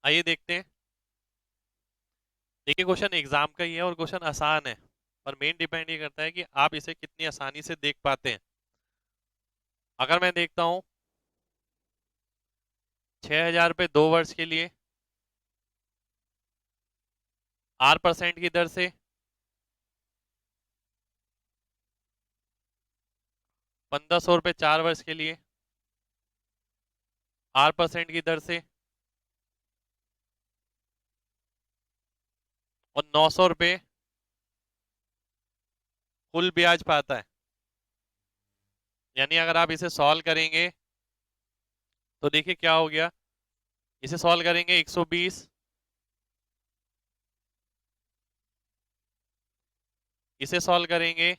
आइए देखते हैं। देखिए क्वेश्चन एग्जाम का ही है और क्वेश्चन आसान है, पर मेन डिपेंड ये करता है कि आप इसे कितनी आसानी से देख पाते हैं। अगर मैं देखता हूं 6,000 रुपये 2 वर्ष के लिए 8% की दर से 1500 रुपये 4 वर्ष के लिए 8% की दर से और 900 रुपये कुल ब्याज पाता है। यानी अगर आप इसे सॉल्व करेंगे तो देखिए क्या हो गया। इसे सॉल्व करेंगे 120, इसे सॉल्व करेंगे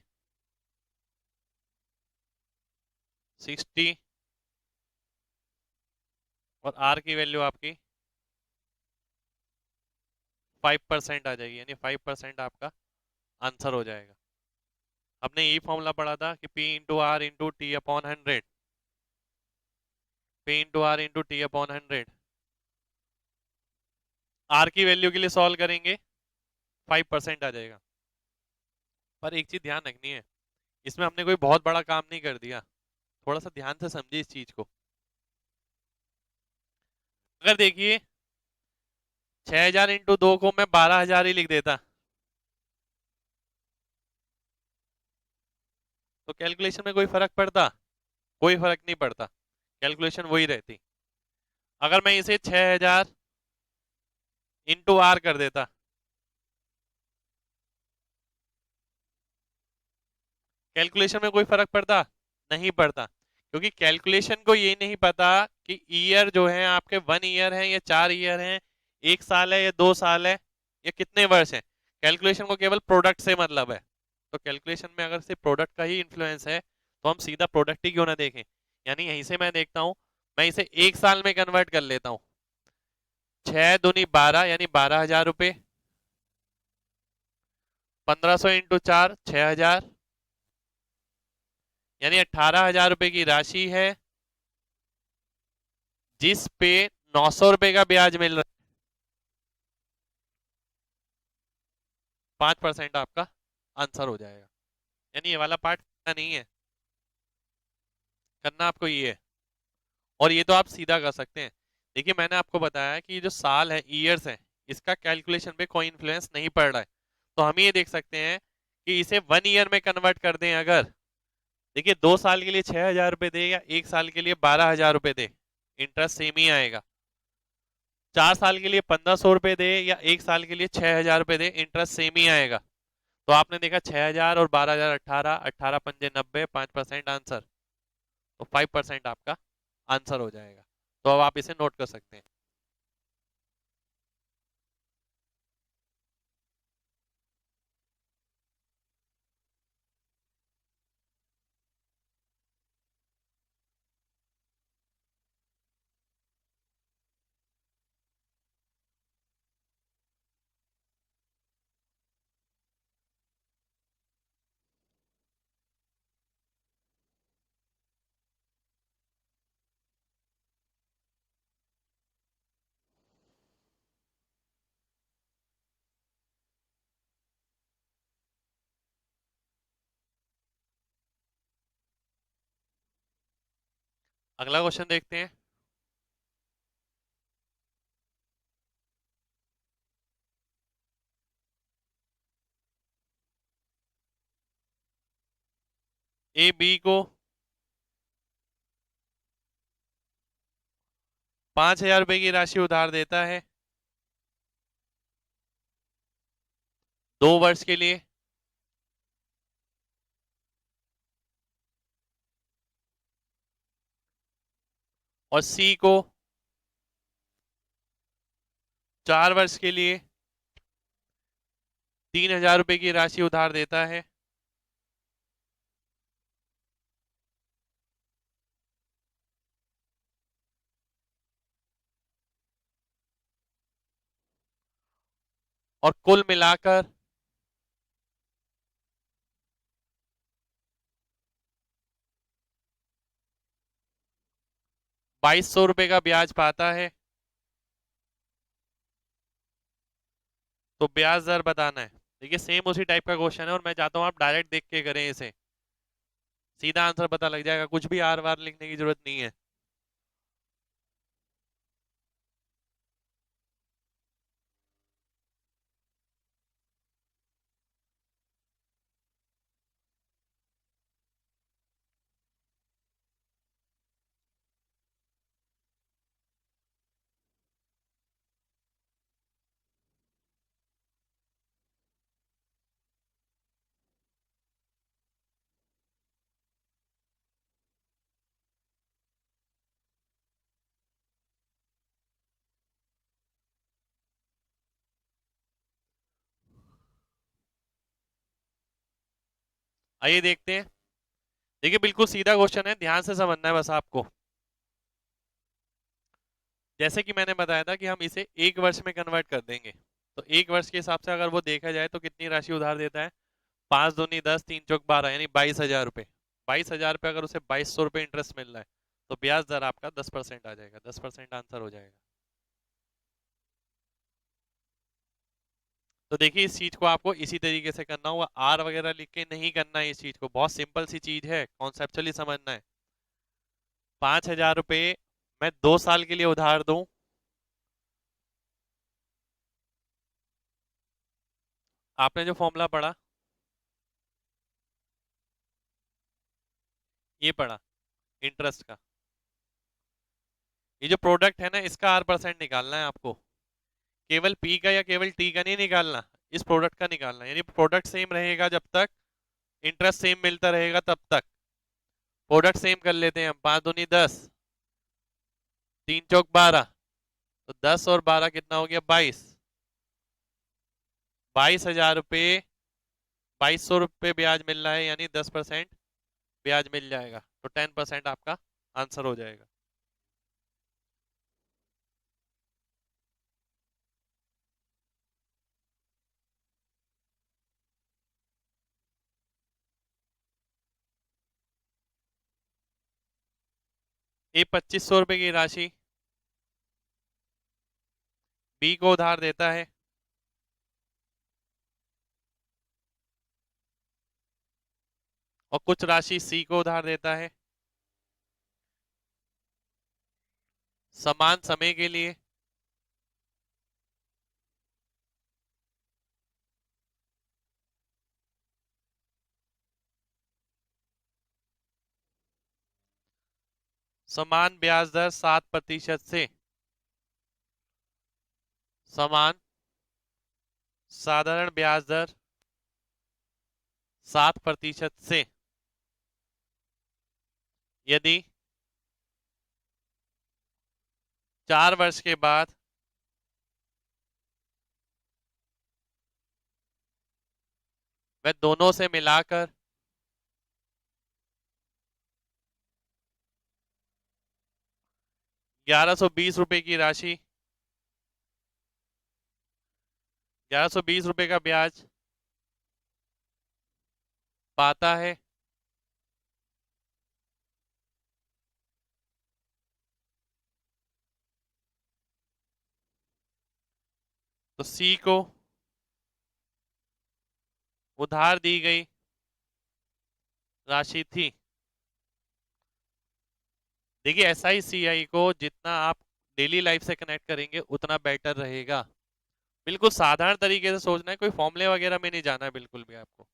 60 और आर की वैल्यू आपकी 5% आ जाएगी, यानी 5% आपका आंसर हो जाएगा। आपने ये फॉर्मूला पढ़ा था कि P into R into T upon 100, P into R into T upon 100। R की वैल्यू के लिए सॉल्व करेंगे 5% आ जाएगा। पर एक चीज ध्यान रखनी है, इसमें हमने कोई बहुत बड़ा काम नहीं कर दिया, थोड़ा सा ध्यान से समझिए इस चीज को। अगर देखिए 6,000 इंटू 2 को मैं 12,000 ही लिख देता तो कैलकुलेशन में कोई फर्क पड़ता? कोई फर्क नहीं पड़ता, कैलकुलेशन वही रहती। अगर मैं इसे 6,000 इंटू आर कर देता, कैलकुलेशन में कोई फर्क पड़ता? नहीं पड़ता, क्योंकि कैलकुलेशन को ये नहीं पता कि ईयर जो है आपके 1 ईयर है या 4 ईयर है, 1 साल है या 2 साल है या कितने वर्ष है। कैलकुलेशन को केवल प्रोडक्ट से मतलब है। तो कैलकुलेशन में अगर सिर्फ प्रोडक्ट का ही इन्फ्लुएंस है तो हम सीधा प्रोडक्ट ही क्यों ना देखें। यानी यहीं से मैं देखता हूं, मैं इसे 1 साल में कन्वर्ट कर लेता हूं। 6 दूनी 12 यानी 12,000 रुपये, 1500 इंटू 4 6,000, यानी 18,000 रुपये की राशि है जिस पे 900 रुपये का ब्याज मिल रहा है। 5% आपका आंसर हो जाएगा। यानी ये वाला पार्ट करना नहीं है, करना आपको ये है। और ये तो आप सीधा कर सकते हैं। देखिए मैंने आपको बताया कि ये जो साल है, ईयर्स है, इसका कैलकुलेशन पे कोई इन्फ्लुएंस नहीं पड़ रहा है। तो हम ये देख सकते हैं कि इसे 1 ईयर में कन्वर्ट कर दें अगर, देखिए 2 साल के लिए 6,000 रुपये दे या 1 साल के लिए 12,000 रुपये दे, इंटरेस्ट सेम ही आएगा। 4 साल के लिए 1,500 रुपये दे या 1 साल के लिए 6,000 रुपये दे, इंटरेस्ट सेम ही आएगा। तो आपने देखा 6,000 और 12,000 18, 18 पंजे 90, 5% आंसर, तो 5% आपका आंसर हो जाएगा। तो अब आप इसे नोट कर सकते हैं। अगला क्वेश्चन देखते हैं। ए बी को 5,000 रुपए की राशि उधार देता है 2 वर्ष के लिए, और सी को 4 वर्ष के लिए 3,000 रुपए की राशि उधार देता है, और कुल मिलाकर 2,200 रुपए का ब्याज पाता है। तो ब्याज दर बताना है। देखिए सेम उसी टाइप का क्वेश्चन है और मैं चाहता हूं आप डायरेक्ट देख के करें इसे, सीधा आंसर पता लग जाएगा, कुछ भी आर वार लिखने की जरूरत नहीं है। आइए देखते हैं। देखिए बिल्कुल सीधा क्वेश्चन है, ध्यान से समझना है बस आपको। जैसे कि मैंने बताया था कि हम इसे 1 वर्ष में कन्वर्ट कर देंगे, तो 1 वर्ष के हिसाब से अगर वो देखा जाए तो कितनी राशि उधार देता है, 5 दूनी 10, 3 चौक 12, यानी 22,000 रुपए। 22,000 रुपए अगर उसे 2,200 रुपए इंटरेस्ट मिल रहा है तो ब्याज दर आपका 10% आ जाएगा, 10% आंसर हो जाएगा। तो देखिए इस चीज को आपको इसी तरीके से करना होगा, आर वगैरह लिख के नहीं करना है, इस चीज को बहुत सिंपल सी चीज है, कॉन्सेप्चुअली समझना है। 5,000 रुपए मैं 2 साल के लिए उधार दूं, आपने जो फॉर्मूला पढ़ा ये पढ़ा इंटरेस्ट का, ये जो प्रोडक्ट है ना इसका R% निकालना है आपको, केवल पी का या केवल टी का नहीं निकालना, इस प्रोडक्ट का निकालना है। यानी प्रोडक्ट सेम रहेगा जब तक, इंटरेस्ट सेम मिलता रहेगा तब तक। प्रोडक्ट सेम कर लेते हैं हम, 5 दूनी 10, 3 चौक 12, तो 10 और 12 कितना हो गया, 22। 22,000 रुपये, 2,200 रुपये ब्याज मिल रहा है, यानी 10% ब्याज मिल जाएगा, तो 10% आपका आंसर हो जाएगा। ए 2,500 रुपये की राशि बी को उधार देता है, और कुछ राशि सी को उधार देता है समान समय के लिए, समान ब्याज दर 7% से, समान साधारण ब्याज दर 7% से, यदि 4 वर्ष के बाद वह दोनों से मिलाकर 1,120 रुपए की राशि, 1,120 रुपए का ब्याज पाता है, तो सी को उधार दी गई राशि थी देखिए SICI को जितना आप डेली लाइफ से कनेक्ट करेंगे उतना बेटर रहेगा। बिल्कुल साधारण तरीके से सोचना है, कोई फॉर्मूले वगैरह में नहीं जाना है बिल्कुल भी आपको।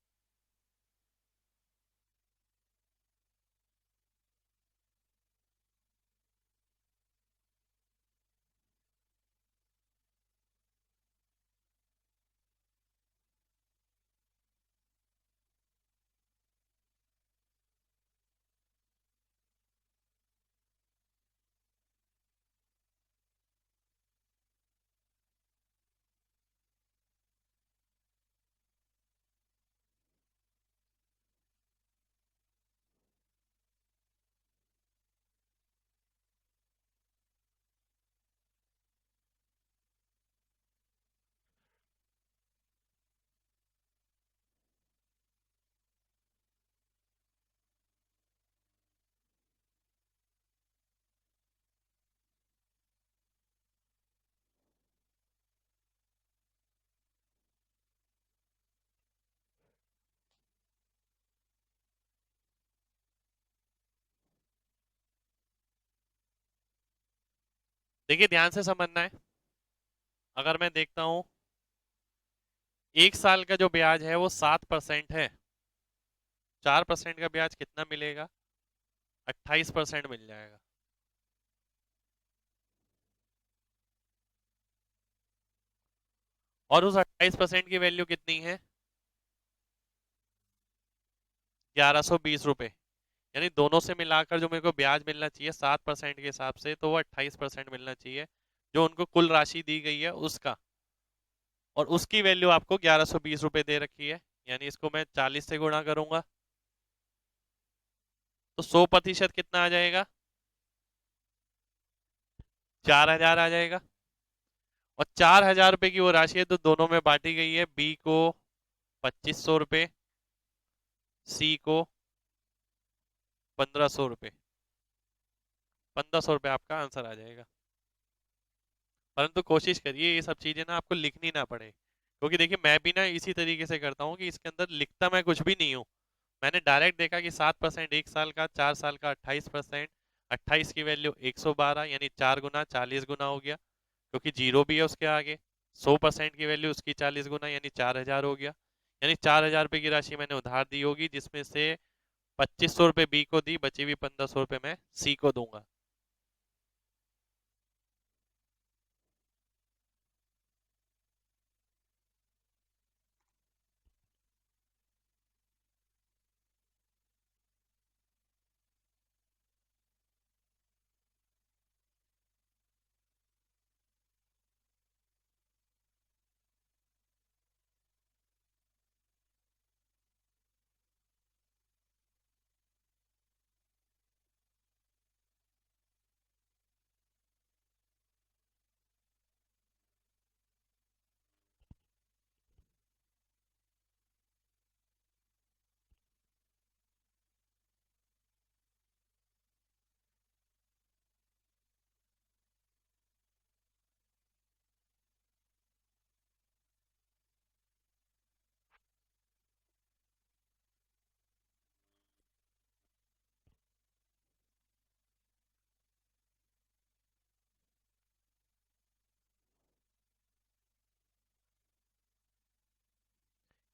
देखिए ध्यान से समझना है। अगर मैं देखता हूँ, एक साल का जो ब्याज है वो 7% है। 4% का ब्याज कितना मिलेगा? 28% मिल जाएगा। और उस 28% की वैल्यू कितनी है? 1120 रुपए। यानी दोनों से मिलाकर जो मेरे को ब्याज मिलना चाहिए 7% के हिसाब से, तो वो 28% मिलना चाहिए, जो उनको कुल राशि दी गई है उसका। और उसकी वैल्यू आपको 1120 रुपए दे रखी है। यानी इसको मैं 40 से गुणा करूंगा, तो 100% कितना आ जाएगा? 4000 आ जाएगा। और 4000 रुपए की वो राशि है तो दोनों में बांटी गई है। बी को 2500 रुपए, सी को 1500 रुपए। 1500 रुपये आपका आंसर आ जाएगा। परंतु कोशिश करिए ये सब चीजें ना आपको लिखनी ना पड़े, क्योंकि देखिए मैं भी ना इसी तरीके से करता हूँ कि इसके अंदर लिखता मैं कुछ भी नहीं हूँ। मैंने डायरेक्ट देखा कि 7% एक साल का, 4 साल का 28%। 28 की वैल्यू 112, यानी 4 गुना 40 गुना हो गया, क्योंकि जीरो भी है उसके आगे। 100% की वैल्यू उसकी 40 गुना, यानी 4000 हो गया। यानी 4000 रुपये की राशि मैंने उधार दी होगी, जिसमें से 2500 रुपये बी को दी, बची हुई 1500 रुपये मैं सी को दूंगा।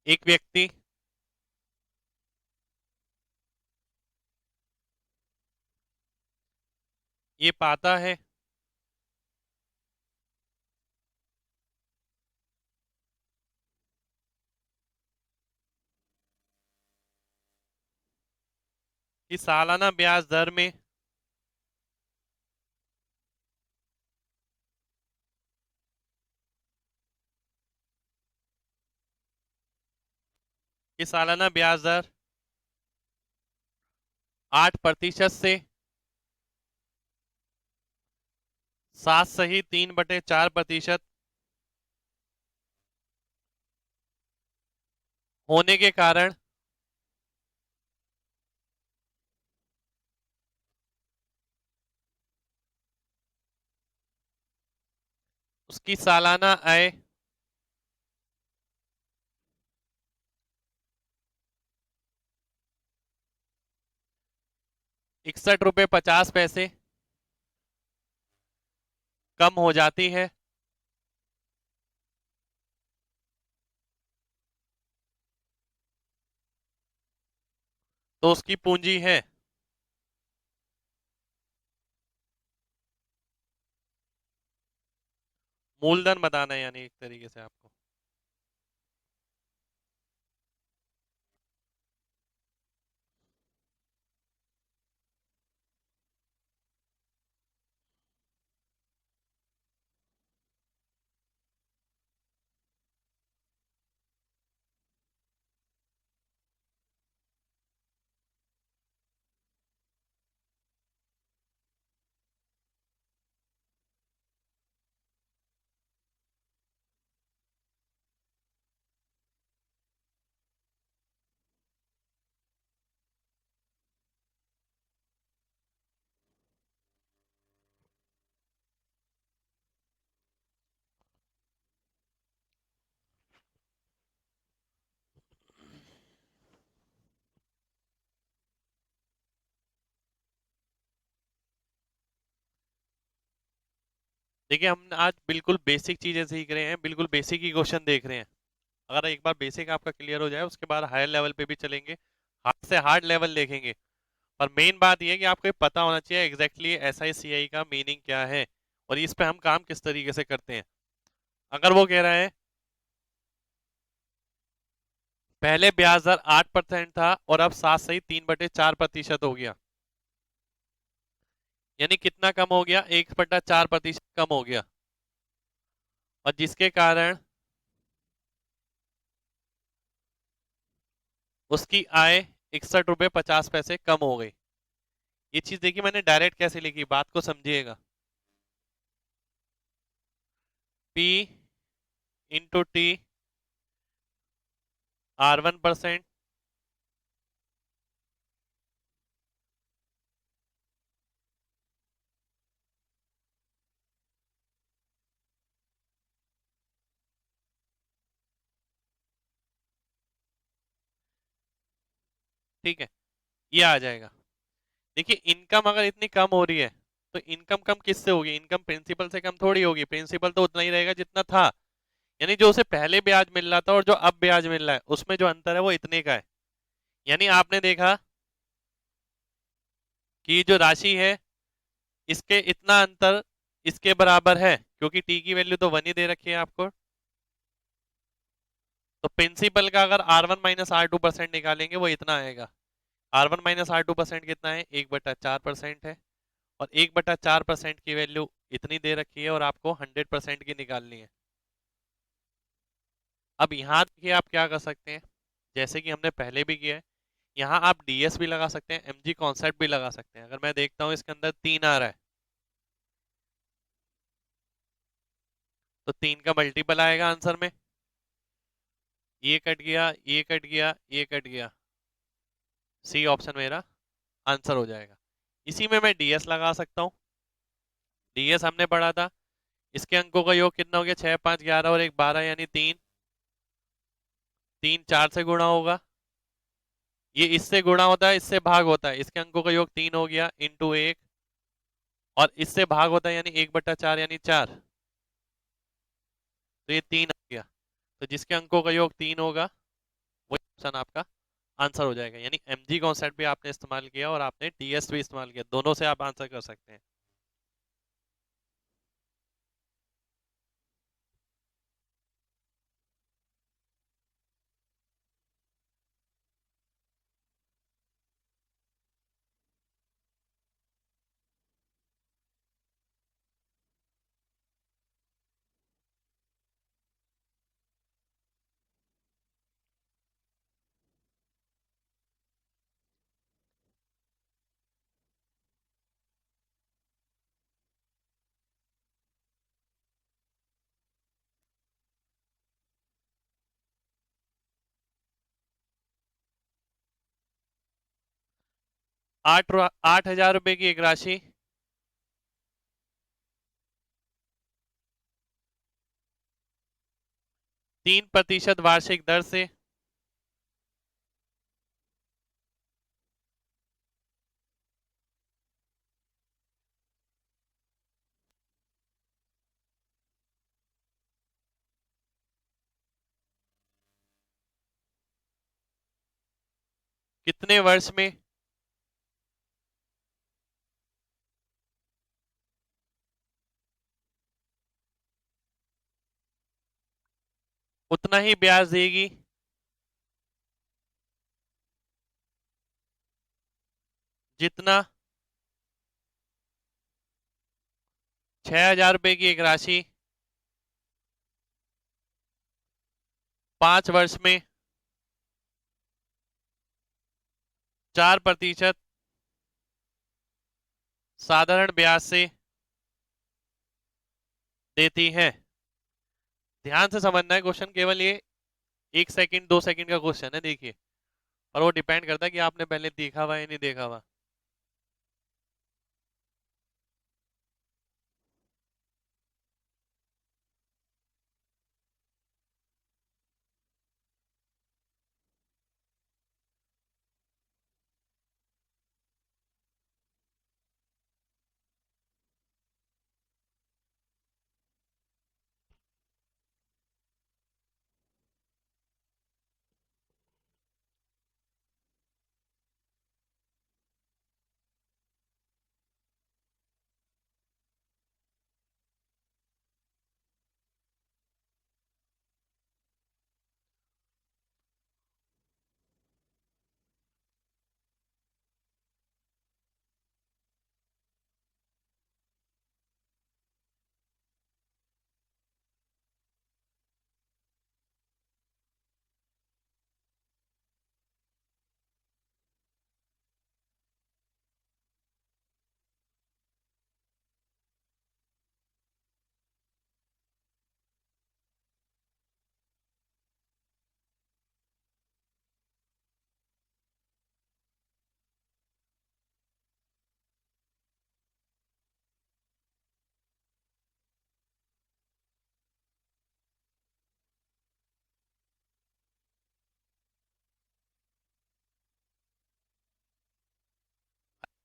एक व्यक्ति ये पाता है कि सालाना ब्याज दर में, कि सालाना ब्याज दर 8% से 7 सही 3/4% होने के कारण उसकी सालाना आय 61 रुपये 50 पैसे कम हो जाती है तो उसकी पूंजी है। मूलधन बताना है यानी एक तरीके से आपको। देखिए हम आज बिल्कुल बेसिक चीजें सीख रहे हैं, बिल्कुल बेसिक ही क्वेश्चन देख रहे हैं। अगर एक बार बेसिक आपका क्लियर हो जाए उसके बाद हायर लेवल पे भी चलेंगे, हार्ड से हार्ड लेवल देखेंगे। पर मेन बात यह है कि आपको ये पता होना चाहिए एग्जैक्टली एस आई सी आई का मीनिंग क्या है और इस पे हम काम किस तरीके से करते हैं। अगर वो कह रहा है पहले ब्याज दर 8% था और अब 7 से 3/4% हो गया, यानी कितना कम हो गया, 1/4% कम हो गया। और जिसके कारण उसकी आय 61 रुपये 50 पैसे कम हो गई। ये चीज देखिए मैंने डायरेक्ट कैसे लिखी, बात को समझिएगा। P इंटू टी, R1%, ठीक है, ये आ जाएगा। देखिए इनकम अगर इतनी कम हो रही है तो इनकम कम किससे होगी, इनकम प्रिंसिपल से कम थोड़ी होगी, प्रिंसिपल तो उतना ही रहेगा जितना था। यानी जो उसे पहले ब्याज मिल रहा था और जो अब ब्याज मिल रहा है उसमें जो अंतर है वो इतने का है। यानी आपने देखा कि जो राशि है इसके इतना अंतर इसके बराबर है, क्योंकि टी की वैल्यू तो 1 ही दे रखी है आपको। तो प्रिंसिपल का अगर R1 - R2% निकालेंगे वो इतना आएगा। R1 - R2% कितना है, 1/4% है। और 1/4% की वैल्यू इतनी दे रखी है और आपको 100% की निकालनी है। अब यहाँ देखिए आप क्या कर सकते हैं, जैसे कि हमने पहले भी किया है, यहाँ आप डीएस भी लगा सकते हैं, एमजी कॉन्सेप्ट भी लगा सकते हैं। अगर मैं देखता हूँ इसके अंदर 3 आ रहा है तो 3 का मल्टीपल आएगा आंसर में। ये कट गया, ये कट गया, ये कट गया, सी ऑप्शन मेरा आंसर हो जाएगा। इसी में मैं डीएस लगा सकता हूँ। डीएस हमने पढ़ा था, इसके अंकों का योग कितना हो गया, 6 5 11 और एक 12, यानी 3। 3 4 से गुणा होगा, ये इससे गुणा होता है, इससे भाग होता है, इसके अंकों का योग 3 हो गया इंटू 1। और इससे भाग होता है यानी 1/4 यानी 4। तो ये 3 आ गया। तो जिसके अंकों का योग 3 होगा वो ऑप्शन आपका आंसर हो जाएगा। यानी एमजी कॉन्सेप्ट भी आपने इस्तेमाल किया और आपने डीएस भी इस्तेमाल किया, दोनों से आप आंसर कर सकते हैं। 8,000 रुपए की एक राशि 3% वार्षिक दर से कितने वर्ष में उतना ही ब्याज देगी जितना 6,000 रुपए की एक राशि 5 वर्ष में 4% साधारण ब्याज से देती है। ध्यान से समझना है क्वेश्चन, केवल ये 1 सेकंड 2 सेकंड का क्वेश्चन है, देखिए। और वो डिपेंड करता है कि आपने पहले देखा हुआ है या नहीं देखा हुआ।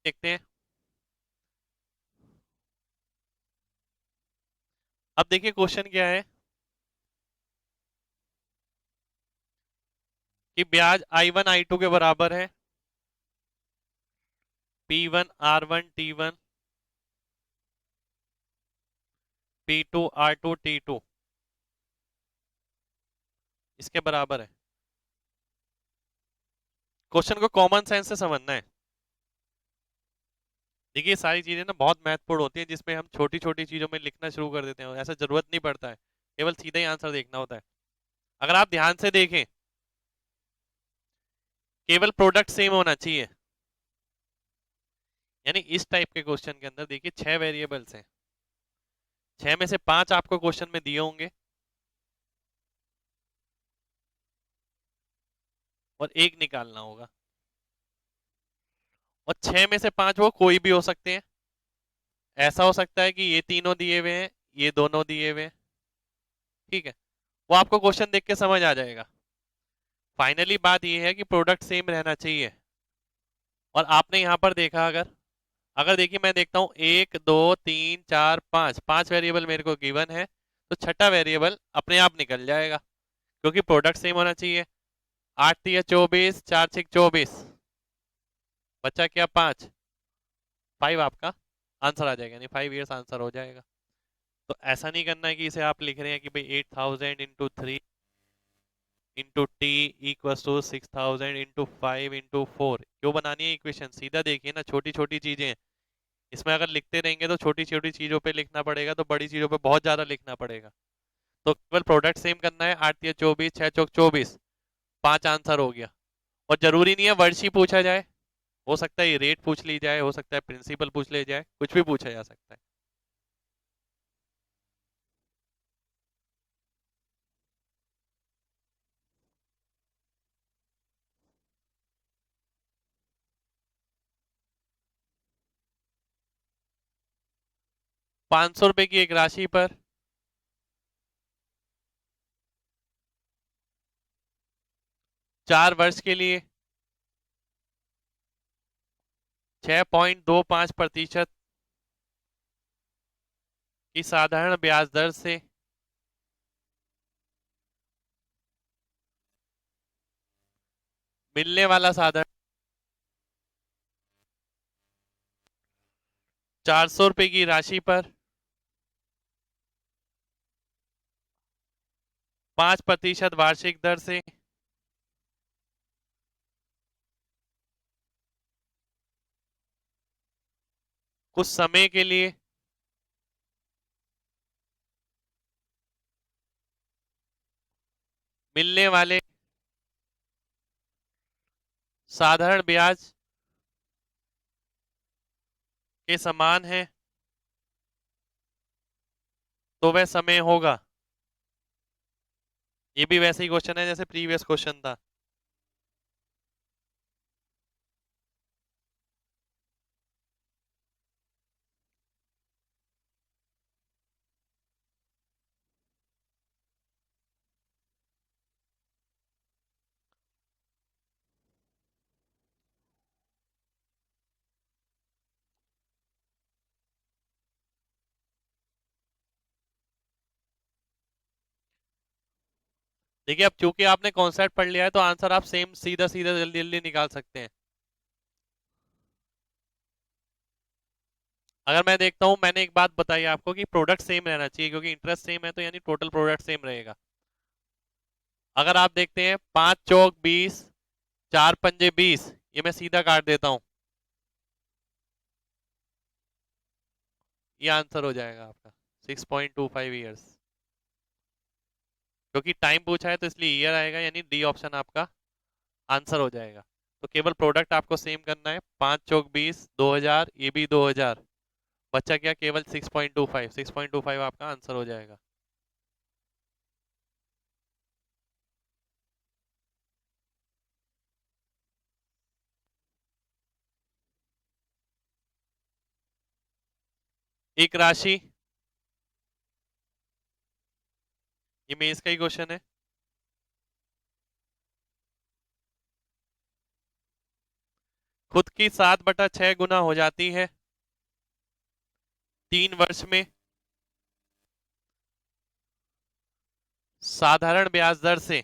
देखते हैं। अब देखिए क्वेश्चन क्या है कि ब्याज I1 I2 के बराबर है, P1 R1 T1 P2 R2 T2 इसके बराबर है। क्वेश्चन को कॉमन सेंस से समझना है। देखिए ये सारी चीजें ना बहुत महत्वपूर्ण होती है, जिसमें हम छोटी छोटी चीजों में लिखना शुरू कर देते हैं, ऐसा जरूरत नहीं पड़ता है, केवल सीधा ही आंसर देखना होता है। अगर आप ध्यान से देखें, केवल प्रोडक्ट सेम होना चाहिए। यानी इस टाइप के क्वेश्चन के अंदर देखिए 6 वेरिएबल्स हैं, 6 में से 5 आपको क्वेश्चन में दिए होंगे और एक निकालना होगा। और 6 में से 5 वो कोई भी हो सकते हैं। ऐसा हो सकता है कि ये तीनों दिए हुए हैं, ये दोनों दिए हुए हैं, ठीक है। वो आपको क्वेश्चन देख के समझ आ जाएगा। फाइनली बात ये है कि प्रोडक्ट सेम रहना चाहिए। और आपने यहां पर देखा, अगर अगर देखिए मैं देखता हूं 1 2 3 4 5, 5 वेरिएबल मेरे को गिवन है, तो छठा वेरिएबल अपने आप निकल जाएगा, क्योंकि प्रोडक्ट सेम होना चाहिए। 8 3 24, 4 6 24, बच्चा क्या 5, 5 आपका आंसर आ जाएगा, यानी 5 ईयर्स आंसर हो जाएगा। तो ऐसा नहीं करना है कि इसे आप लिख रहे हैं कि भाई 8,000 × 3 = 6,000 × 5 × 4, क्यों बनानी है इक्वेशन? सीधा देखिए ना, छोटी छोटी चीजें हैं। इसमें अगर लिखते रहेंगे तो छोटी छोटी चीजों पे लिखना पड़ेगा, तो बड़ी चीजों पे बहुत ज्यादा लिखना पड़ेगा। तो केवल प्रोडक्ट सेम करना है। 8 3 24, 6 4 24, 5 आंसर हो गया। और जरूरी नहीं है वर्ष ही पूछा जाए, हो सकता है ये रेट पूछ ली जाए, हो सकता है प्रिंसिपल पूछ ले जाए, कुछ भी पूछा जा सकता है। 500 रुपए की एक राशि पर 4 वर्ष के लिए 6.25% की साधारण ब्याज दर से मिलने वाला साधारण 400 रुपए की राशि पर 5% वार्षिक दर से कुछ समय के लिए मिलने वाले साधारण ब्याज के समान है तो वह समय होगा। ये भी वैसे ही क्वेश्चन है जैसे प्रीवियस क्वेश्चन था। देखिए अब चूंकि आपने कॉन्सेप्ट पढ़ लिया है तो आंसर आप सेम सीधा सीधा जल्दी जल्दी निकाल सकते हैं। अगर मैं देखता हूं, मैंने एक बात बताई आपको कि प्रोडक्ट सेम रहना चाहिए क्योंकि इंटरेस्ट सेम है तो यानी टोटल प्रोडक्ट सेम रहेगा। अगर आप देखते हैं 5 चौक 20, 4 पंजे 20, ये मैं सीधा काट देता हूं, ये आंसर हो जाएगा आपका 6.25 ईयर्स। क्योंकि टाइम पूछा है तो इसलिए ईयर आएगा, यानी डी ऑप्शन आपका आंसर हो जाएगा। तो केवल प्रोडक्ट आपको सेम करना है, 5 चौक 20, 2000, ये भी 2000, बचा क्या केवल 6.25, 6.25 आपका आंसर हो जाएगा। एक राशि, ये मेंस का ही क्वेश्चन है, खुद की 7/6 गुना हो जाती है 3 वर्ष में साधारण ब्याज दर से,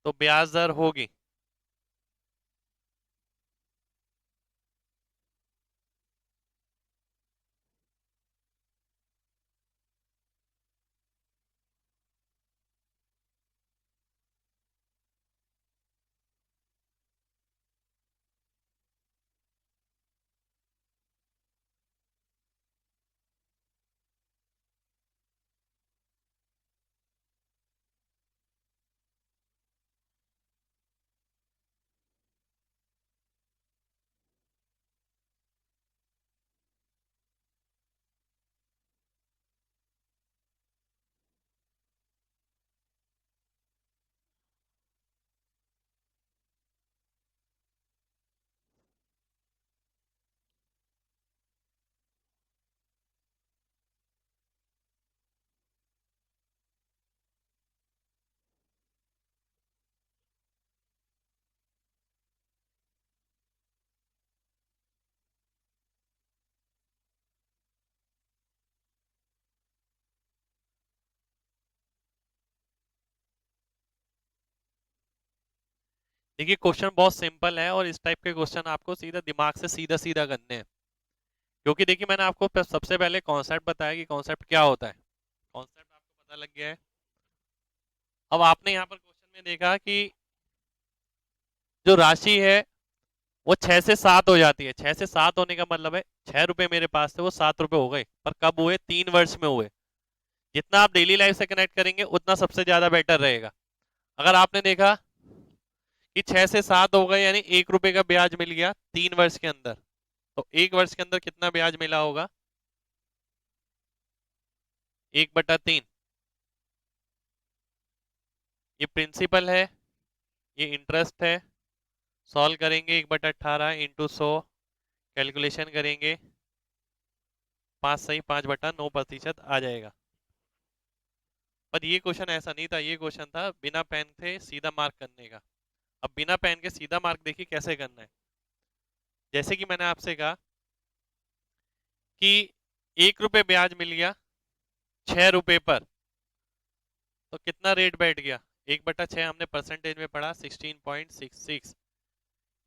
तो ब्याज दर होगी। देखिए क्वेश्चन बहुत सिंपल है और इस टाइप के क्वेश्चन आपको सीधा दिमाग से सीधा सीधा करने हैं। क्योंकि देखिए मैंने आपको सबसे पहले कॉन्सेप्ट बताया कि कॉन्सेप्ट क्या होता है, कॉन्सेप्ट आपको पता लग गया है। अब आपने यहाँ पर क्वेश्चन में देखा कि जो राशि है वो 6 से 7 हो जाती है। 6 से 7 होने का मतलब है 6 रुपए मेरे पास थे वो 7 रुपए हो गए, पर कब हुए? 3 वर्ष में हुए। जितना आप डेली लाइफ से कनेक्ट करेंगे उतना सबसे ज्यादा बेटर रहेगा। अगर आपने देखा कि 6 से 7 हो गए यानी 1 रुपए का ब्याज मिल गया 3 वर्ष के अंदर, तो 1 वर्ष के अंदर कितना ब्याज मिला होगा? 1/3। ये प्रिंसिपल है, ये इंटरेस्ट है। सॉल्व करेंगे 1/18 × 100, कैलकुलेशन करेंगे 5 सही 5/9% आ जाएगा। पर ये क्वेश्चन ऐसा नहीं था, ये क्वेश्चन था बिना पेन थे सीधा मार्क करने का। अब बिना पेन के सीधा मार्क देखिए कैसे करना है। जैसे कि मैंने आपसे कहा कि 1 रुपए ब्याज मिल गया 6 रुपए पर, तो कितना रेट बैठ गया? 1/6 हमने परसेंटेज में पढ़ा 16.66,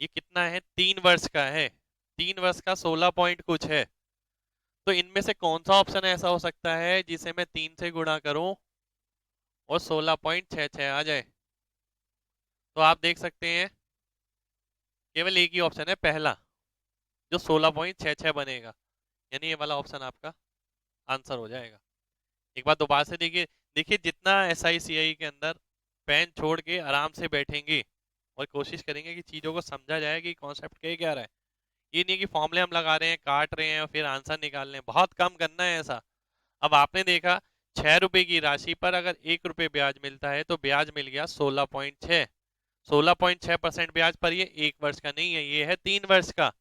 ये कितना है, 3 वर्ष का है, 3 वर्ष का 16 पॉइंट कुछ है। तो इनमें से कौन सा ऑप्शन ऐसा हो सकता है जिसे मैं 3 से गुणा करूं और 16.66 आ जाए? तो आप देख सकते हैं केवल एक ही ऑप्शन है, पहला, जो 16.66 बनेगा, यानी ये वाला ऑप्शन आपका आंसर हो जाएगा। एक बार दोबारा से देखिए, देखिए जितना एस आई सी आई के अंदर पेन छोड़ के आराम से बैठेंगे और कोशिश करेंगे कि चीजों को समझा जाए कि कॉन्सेप्ट क्या रहा है। ये नहीं कि फॉर्मूले हम लगा रहे हैं, काट रहे हैं और फिर आंसर निकाल रहे हैं, बहुत कम करना है ऐसा। अब आपने देखा 6 रुपए की राशि पर अगर 1 रुपए ब्याज मिलता है तो ब्याज मिल गया 16.6। 16.6% ब्याज पर ये 1 वर्ष का नहीं है, ये है 3 वर्ष का।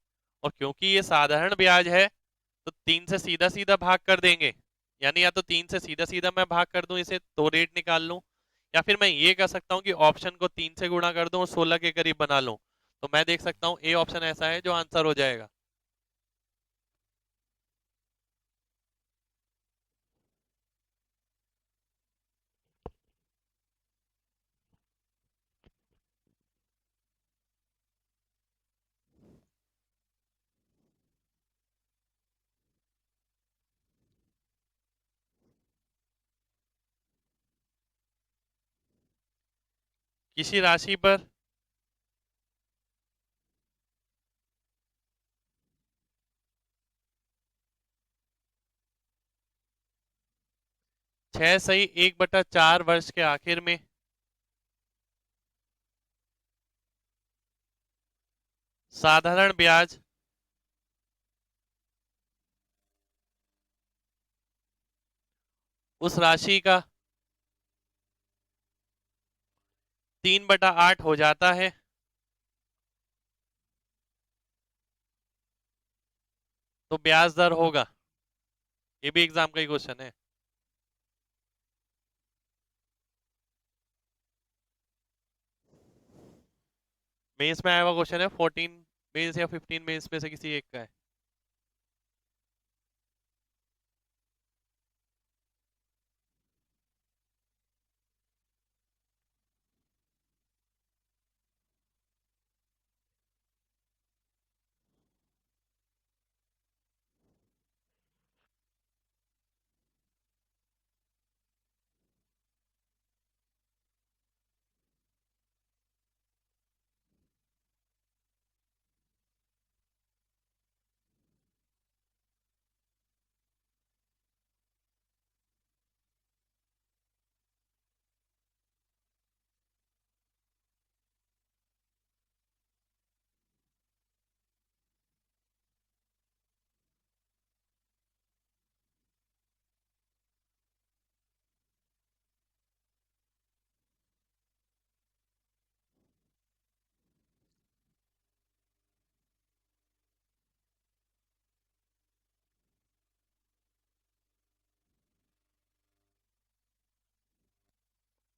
और क्योंकि ये साधारण ब्याज है तो 3 से सीधा सीधा भाग कर देंगे, यानी या तो 3 से सीधा सीधा मैं भाग कर दूं इसे तो रेट निकाल लूं, या फिर मैं ये कर सकता हूं कि ऑप्शन को 3 से गुणा कर दूं और 16 के करीब बना लूं। तो मैं देख सकता हूं ए ऑप्शन ऐसा है जो आंसर हो जाएगा। किसी राशि पर 6 सही 1/4 वर्ष के आखिर में साधारण ब्याज उस राशि का 3/8 हो जाता है, तो ब्याज दर होगा। ये भी एग्जाम का ही क्वेश्चन है। मेंस में आया हुआ क्वेश्चन है, 14 मेंस या 15 मेंस में से किसी एक का है।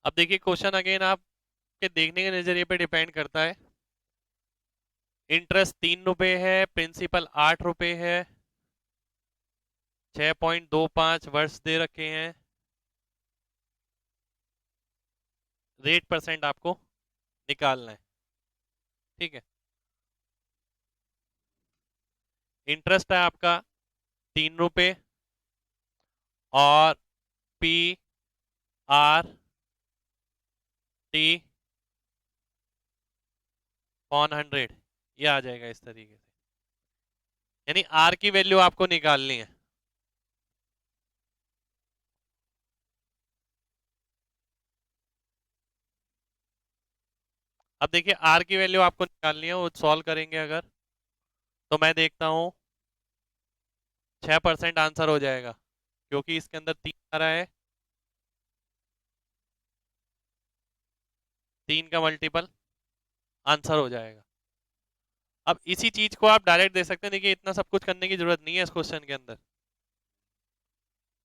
अब देखिए क्वेश्चन अगेन आपके देखने के नजरिए पे डिपेंड करता है। इंटरेस्ट 3 रुपए है, प्रिंसिपल 8 रुपए है, 6.25 वर्ष दे रखे हैं, रेट परसेंट आपको निकालना है। ठीक है, इंटरेस्ट है आपका 3 रुपए और पी आर टी 100, ये आ जाएगा इस तरीके से, यानी आर की वैल्यू आपको निकालनी है। अब देखिए आर की वैल्यू आपको निकालनी है, वो सॉल्व करेंगे अगर, तो मैं देखता हूँ 6% आंसर हो जाएगा, क्योंकि इसके अंदर 3 आ रहा है, 3 का मल्टीपल आंसर हो जाएगा। अब इसी चीज को आप डायरेक्ट दे सकते हैं, देखिए इतना सब कुछ करने की जरूरत नहीं है इस क्वेश्चन के अंदर।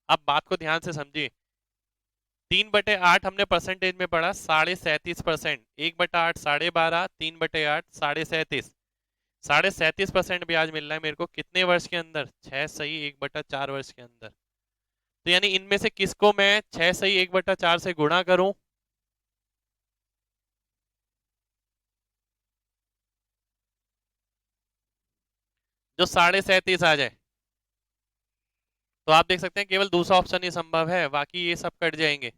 आप बात को ध्यान से समझिए, 3/8 हमने परसेंटेज में पढ़ा, 37.5%, 1/8 12.5, 3/8 37.5, 37.5% ब्याज मिल रहा है मेरे को कितने वर्ष के अंदर, 6 सही 1/4 वर्ष के अंदर। तो यानी इनमें से किसको मैं 6 सही 1/4 से गुणा करूं, जो 37.5 आ जाए। तो आप देख सकते हैं केवल दूसरा ऑप्शन ही संभव है, बाकी ये सब कट जाएंगे।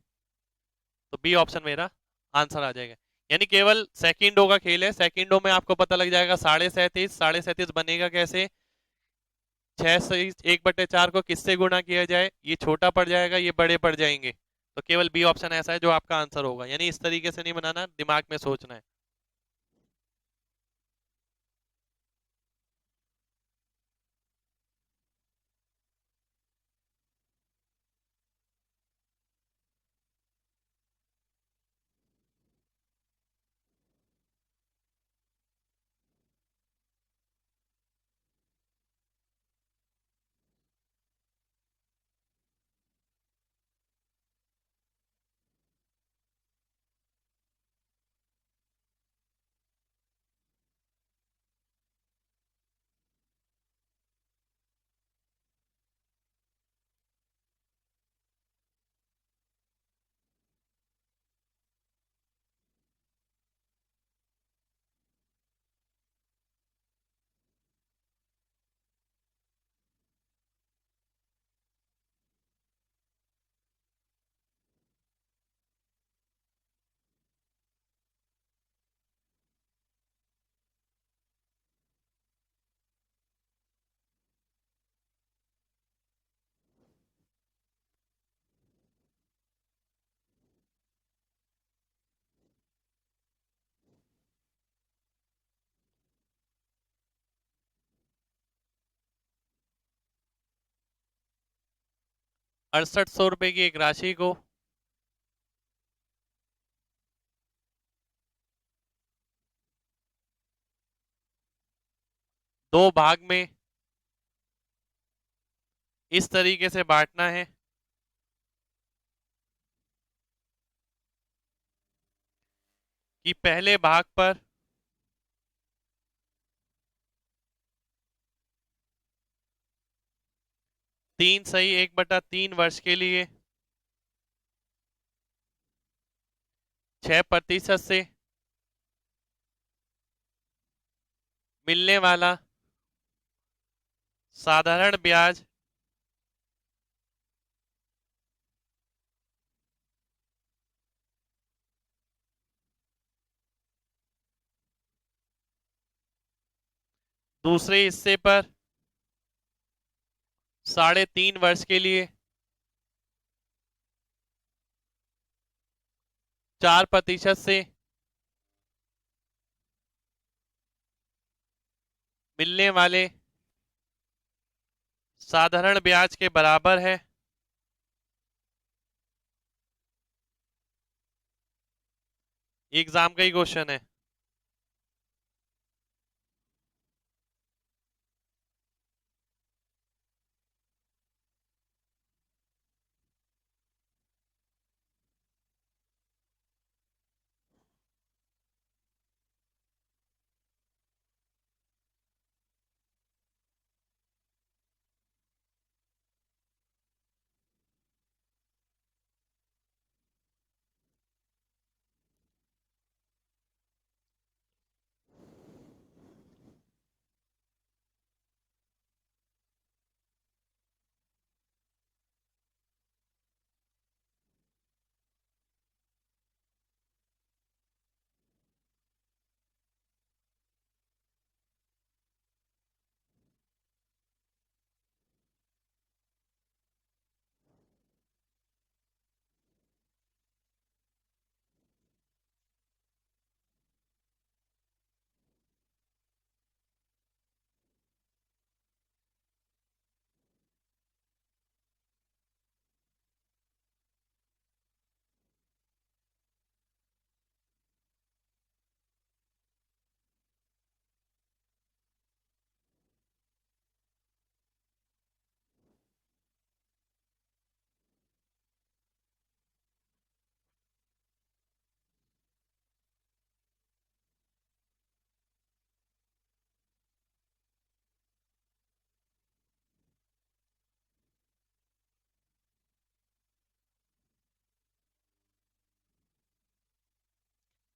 तो बी ऑप्शन मेरा आंसर आ जाएगा। यानी केवल सेकंडों का खेल है, सेकंडों में आपको पता लग जाएगा 37.5, 37.5 बनेगा कैसे। 6 से 1/4 को किससे गुणा किया जाए, ये छोटा पड़ जाएगा, ये बड़े पड़ जाएंगे। तो केवल बी ऑप्शन ऐसा है जो आपका आंसर होगा। यानी इस तरीके से नहीं बनाना, दिमाग में सोचना है। 6800 रुपए की एक राशि को दो भाग में इस तरीके से बांटना है कि पहले भाग पर 3 सही 1/3 वर्ष के लिए 6% से मिलने वाला साधारण ब्याज दूसरे हिस्से पर 3.5 वर्ष के लिए 4% से मिलने वाले साधारण ब्याज के बराबर है। एग्जाम का ही क्वेश्चन है।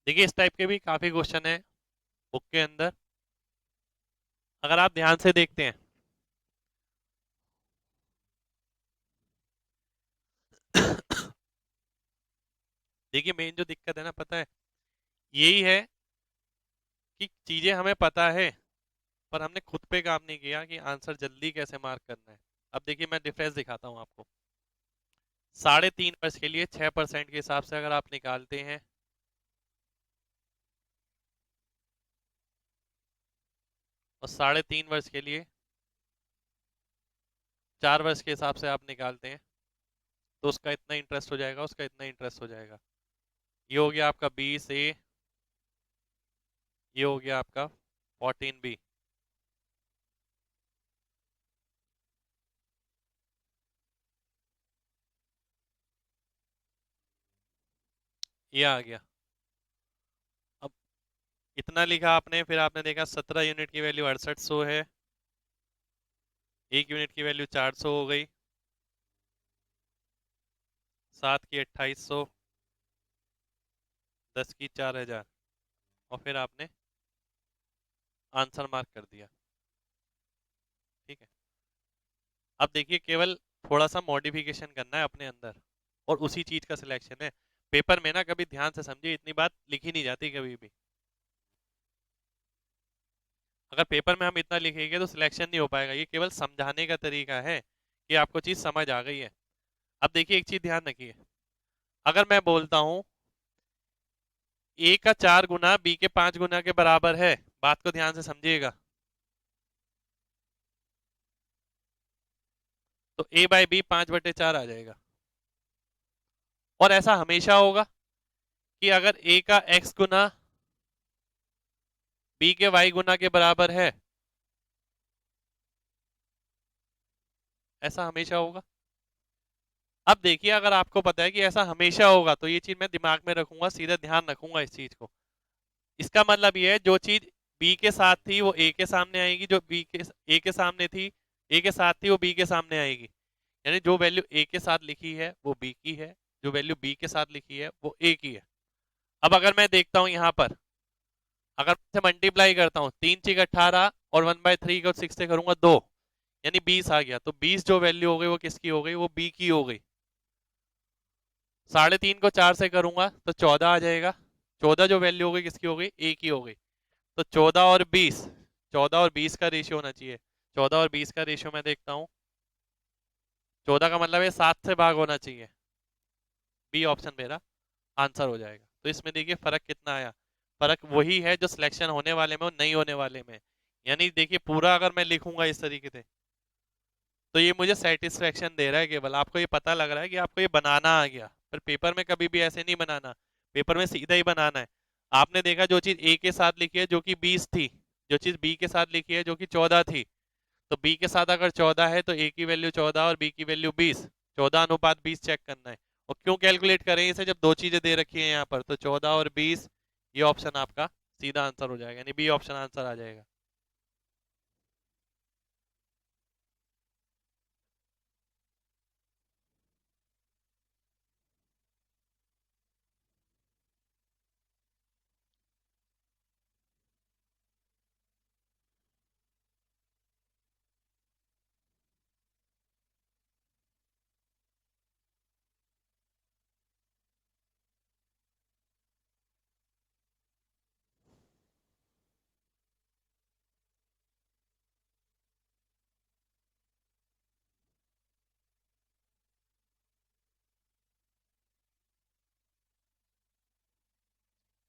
देखिए इस टाइप के भी काफी क्वेश्चन है बुक के अंदर। अगर आप ध्यान से देखते हैं देखिए मेन जो दिक्कत है ना, पता है, यही है कि चीजें हमें पता है पर हमने खुद पे काम नहीं किया कि आंसर जल्दी कैसे मार्क करना है। अब देखिए मैं डिफरेंस दिखाता हूँ आपको। 3.5 वर्ष के लिए 6% के हिसाब से अगर आप निकालते हैं, और 3.5 वर्ष के लिए 4 वर्ष के हिसाब से आप निकालते हैं, तो उसका इतना इंटरेस्ट हो जाएगा, उसका इतना इंटरेस्ट हो जाएगा। ये हो गया आपका 20A, ये हो गया आपका 14B। ये आ गया। अब इतना लिखा आपने, फिर आपने देखा 17 यूनिट की वैल्यू 6800 है, 1 यूनिट की वैल्यू 400 हो गई, 7 की 2800, 10 की 4000, और फिर आपने आंसर मार्क कर दिया। ठीक है। अब देखिए केवल थोड़ा सा मॉडिफिकेशन करना है अपने अंदर, और उसी चीज का सिलेक्शन है। पेपर में ना, कभी ध्यान से समझिए, इतनी बात लिखी नहीं जाती कभी भी। अगर पेपर में हम इतना लिखेंगे तो सिलेक्शन नहीं हो पाएगा। ये केवल समझाने का तरीका है कि आपको चीज समझ आ गई है। अब देखिए एक चीज ध्यान रखिए, अगर मैं बोलता हूं ए का 4 गुना बी के 5 गुना के बराबर है, बात को ध्यान से समझिएगा, तो ए बाई बी 5/4 आ जाएगा। और ऐसा हमेशा होगा कि अगर ए का x गुना बी के y गुना के बराबर है, ऐसा हमेशा होगा। अब देखिए अगर आपको पता है कि ऐसा हमेशा होगा, तो ये चीज मैं दिमाग में रखूंगा, सीधा ध्यान रखूंगा इस चीज को। इसका मतलब ये है, जो चीज बी के साथ थी वो ए के सामने आएगी, जो बी के ए के सामने थी, ए के साथ थी, वो बी के सामने आएगी। यानी जो वैल्यू ए के साथ लिखी है वो बी की है, जो वैल्यू बी के साथ लिखी है वो ए की है। अब अगर मैं देखता हूं यहाँ पर, अगर मैं मल्टीप्लाई करता हूँ, 3×6 = 18, और 1/3 को 6 से करूंगा 2, यानी 20 आ गया। तो 20 जो वैल्यू हो गई वो किसकी हो गई? वो बी की हो गई। 3.5 को 4 से करूंगा तो 14 आ जाएगा। 14 जो वैल्यू हो गई किसकी हो गई? ए की हो गई। तो 14 और 20, 14 और 20 का रेशियो होना चाहिए। 14 और 20 का रेशियो मैं देखता हूँ, 14 का मतलब है 7 से भाग होना चाहिए। बी ऑप्शन मेरा आंसर हो जाएगा। तो इसमें देखिए फर्क कितना आया। फर्क वही है जो सिलेक्शन होने वाले में और नहीं होने वाले में। यानी देखिए पूरा अगर मैं लिखूंगा इस तरीके से, तो ये मुझे सेटिस्फेक्शन दे रहा है, केवल आपको ये पता लग रहा है कि आपको ये बनाना आ गया। पर पेपर में कभी भी ऐसे नहीं बनाना, पेपर में सीधा ही बनाना है। आपने देखा जो चीज ए के साथ लिखी है जो कि 20 थी, जो चीज बी के साथ लिखी है जो कि 14 थी, तो बी के साथ अगर 14 है तो ए की वैल्यू 14 और बी की वैल्यू 20। 14:20 चेक करना है। और क्यों कैलकुलेट करें इसे जब दो चीजें दे रखी है यहाँ पर? तो 14 और 20, ये ऑप्शन आपका सीधा आंसर हो जाएगा, यानी बी ऑप्शन आंसर आ जाएगा।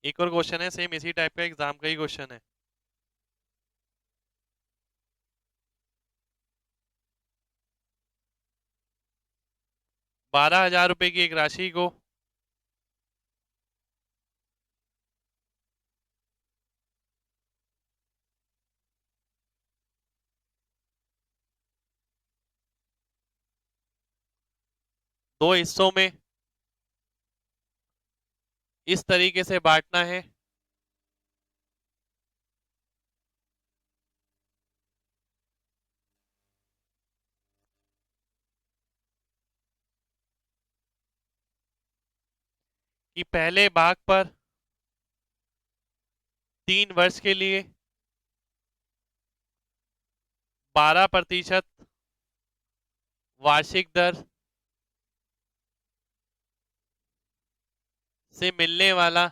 एक और क्वेश्चन है, सेम इसी टाइप का, एग्जाम का ही क्वेश्चन है। 12,000 रुपए की एक राशि को दो हिस्सों में इस तरीके से बांटना है कि पहले भाग पर 3 वर्ष के लिए 12% वार्षिक दर से मिलने वाला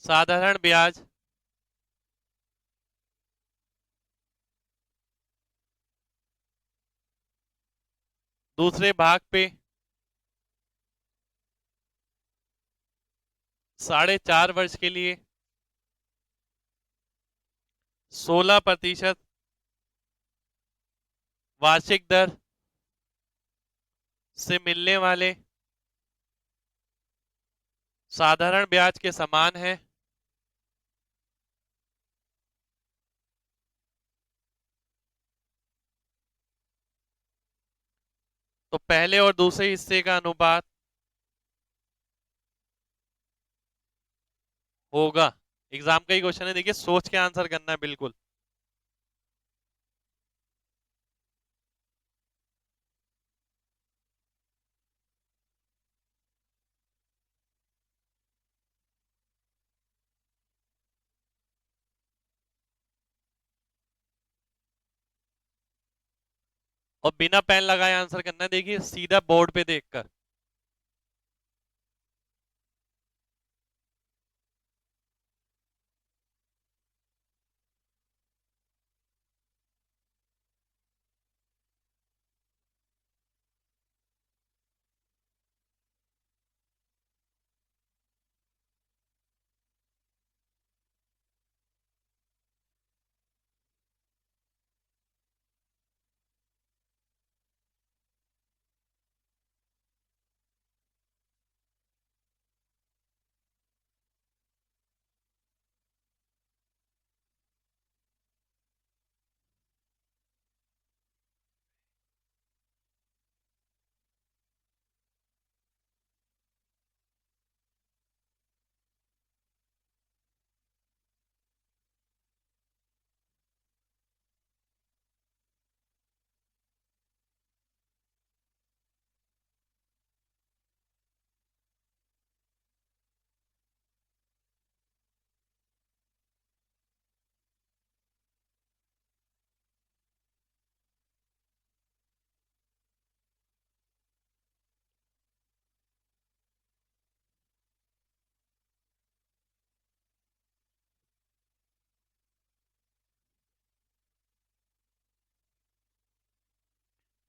साधारण ब्याज दूसरे भाग पे 4.5 वर्ष के लिए 16% वार्षिक दर से मिलने वाले साधारण ब्याज के समान है। तो पहले और दूसरे हिस्से का अनुपात होगा। एग्जाम का ही क्वेश्चन है, देखिए सोच के आंसर करना है बिल्कुल। और बिना पेन लगाए आंसर करना है, देखिए सीधा बोर्ड पे देखकर।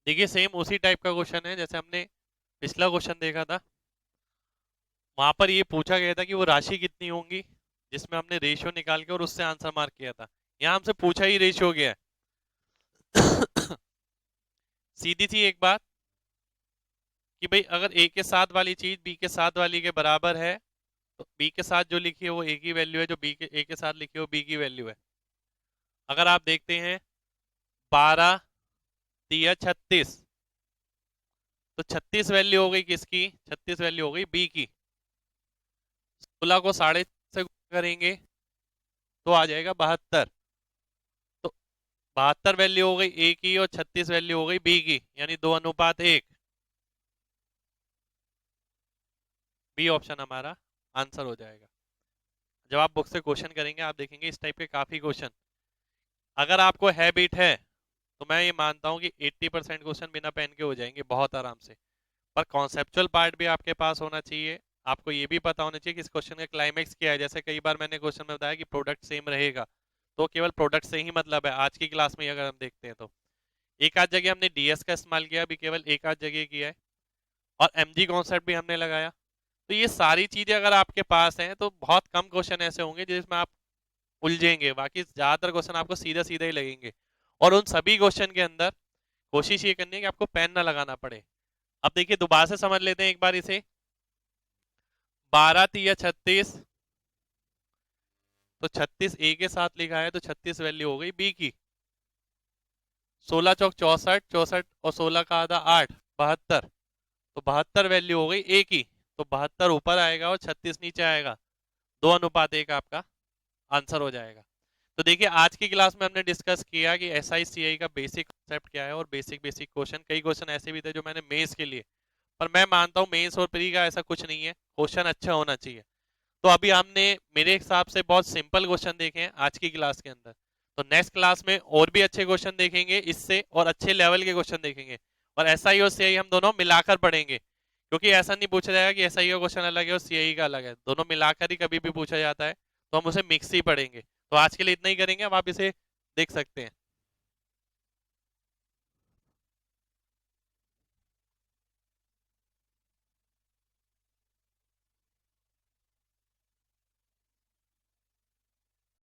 देखिए सेम उसी टाइप का क्वेश्चन है जैसे हमने पिछला क्वेश्चन देखा था। वहां पर ये पूछा गया था कि वो राशि कितनी होंगी, जिसमें हमने रेशियो निकाल के और उससे आंसर मार्क किया था। यहाँ हमसे पूछा ही रेशियो गया है। सीधी सी एक बात कि भाई अगर ए के साथ वाली चीज बी के साथ वाली के बराबर है, तो बी के साथ जो लिखी है वो ए की वैल्यू है, जो बी के ए के साथ लिखी है वो बी की वैल्यू है। अगर आप देखते हैं 12 × 36, तो 36 वैल्यू हो गई किसकी, 36 वैल्यू हो गई बी की। 16 को 6.5 से गुणा करेंगे तो आ जाएगा 72। तो 72 वैल्यू हो गई ए की और 36 वैल्यू हो गई बी की, यानी 2:1। बी ऑप्शन हमारा आंसर हो जाएगा। जब आप बुक से क्वेश्चन करेंगे आप देखेंगे इस टाइप के काफी क्वेश्चन। अगर आपको हैबिट है तो मैं ये मानता हूँ कि 80% क्वेश्चन बिना पेन के हो जाएंगे बहुत आराम से। पर कॉन्सेप्चुअल पार्ट भी आपके पास होना चाहिए। आपको ये भी पता होना चाहिए कि इस क्वेश्चन का क्लाइमेक्स क्या है। जैसे कई बार मैंने क्वेश्चन में बताया कि प्रोडक्ट सेम रहेगा, तो केवल प्रोडक्ट से ही मतलब है। आज की क्लास में अगर हम देखते हैं तो एक आध जगह हमने डीएस का इस्तेमाल किया, भी केवल एक आध जगह किया है, और एमजी कॉन्सेप्ट भी हमने लगाया। तो ये सारी चीजें अगर आपके पास हैं तो बहुत कम क्वेश्चन ऐसे होंगे जिसमें आप उलझेंगे, बाकी ज्यादातर क्वेश्चन आपको सीधा सीधा ही लगेंगे। और उन सभी क्वेश्चन के अंदर कोशिश ये करनी है कि आपको पेन ना लगाना पड़े। अब देखिए दोबारा से समझ लेते हैं एक बार इसे। 12 × 36, तो 36 ए के साथ लिखा है तो 36 वैल्यू हो गई बी की। 16 × 4 = 64, 64 और 16 का आधा 8, 72। तो 72 वैल्यू हो गई ए की। तो 72 ऊपर आएगा और 36 नीचे आएगा। 2:1 आपका आंसर हो जाएगा। तो देखिए आज की क्लास में हमने डिस्कस किया कि एसआईसीआई का बेसिक कॉन्सेप्ट क्या है और बेसिक बेसिक क्वेश्चन। कई क्वेश्चन ऐसे भी थे जो मैंने मेंस के लिए, पर मैं मानता हूं मेंस और प्री का ऐसा कुछ नहीं है, क्वेश्चन अच्छा होना चाहिए। तो अभी हमने मेरे हिसाब से बहुत सिंपल क्वेश्चन देखे हैं आज की क्लास के अंदर। तो नेक्स्ट क्लास में और भी अच्छे क्वेश्चन देखेंगे इससे, और अच्छे लेवल के क्वेश्चन देखेंगे, और एसआई और सीआई हम दोनों मिलाकर पढ़ेंगे, क्योंकि ऐसा नहीं पूछा जाएगा कि एसआई का क्वेश्चन अलग है और सीआई का अलग है, दोनों मिलाकर ही कभी भी पूछा जाता है। तो हम उसे मिक्स ही पढ़ेंगे। तो आज के लिए इतना ही करेंगे, अब आप इसे देख सकते हैं।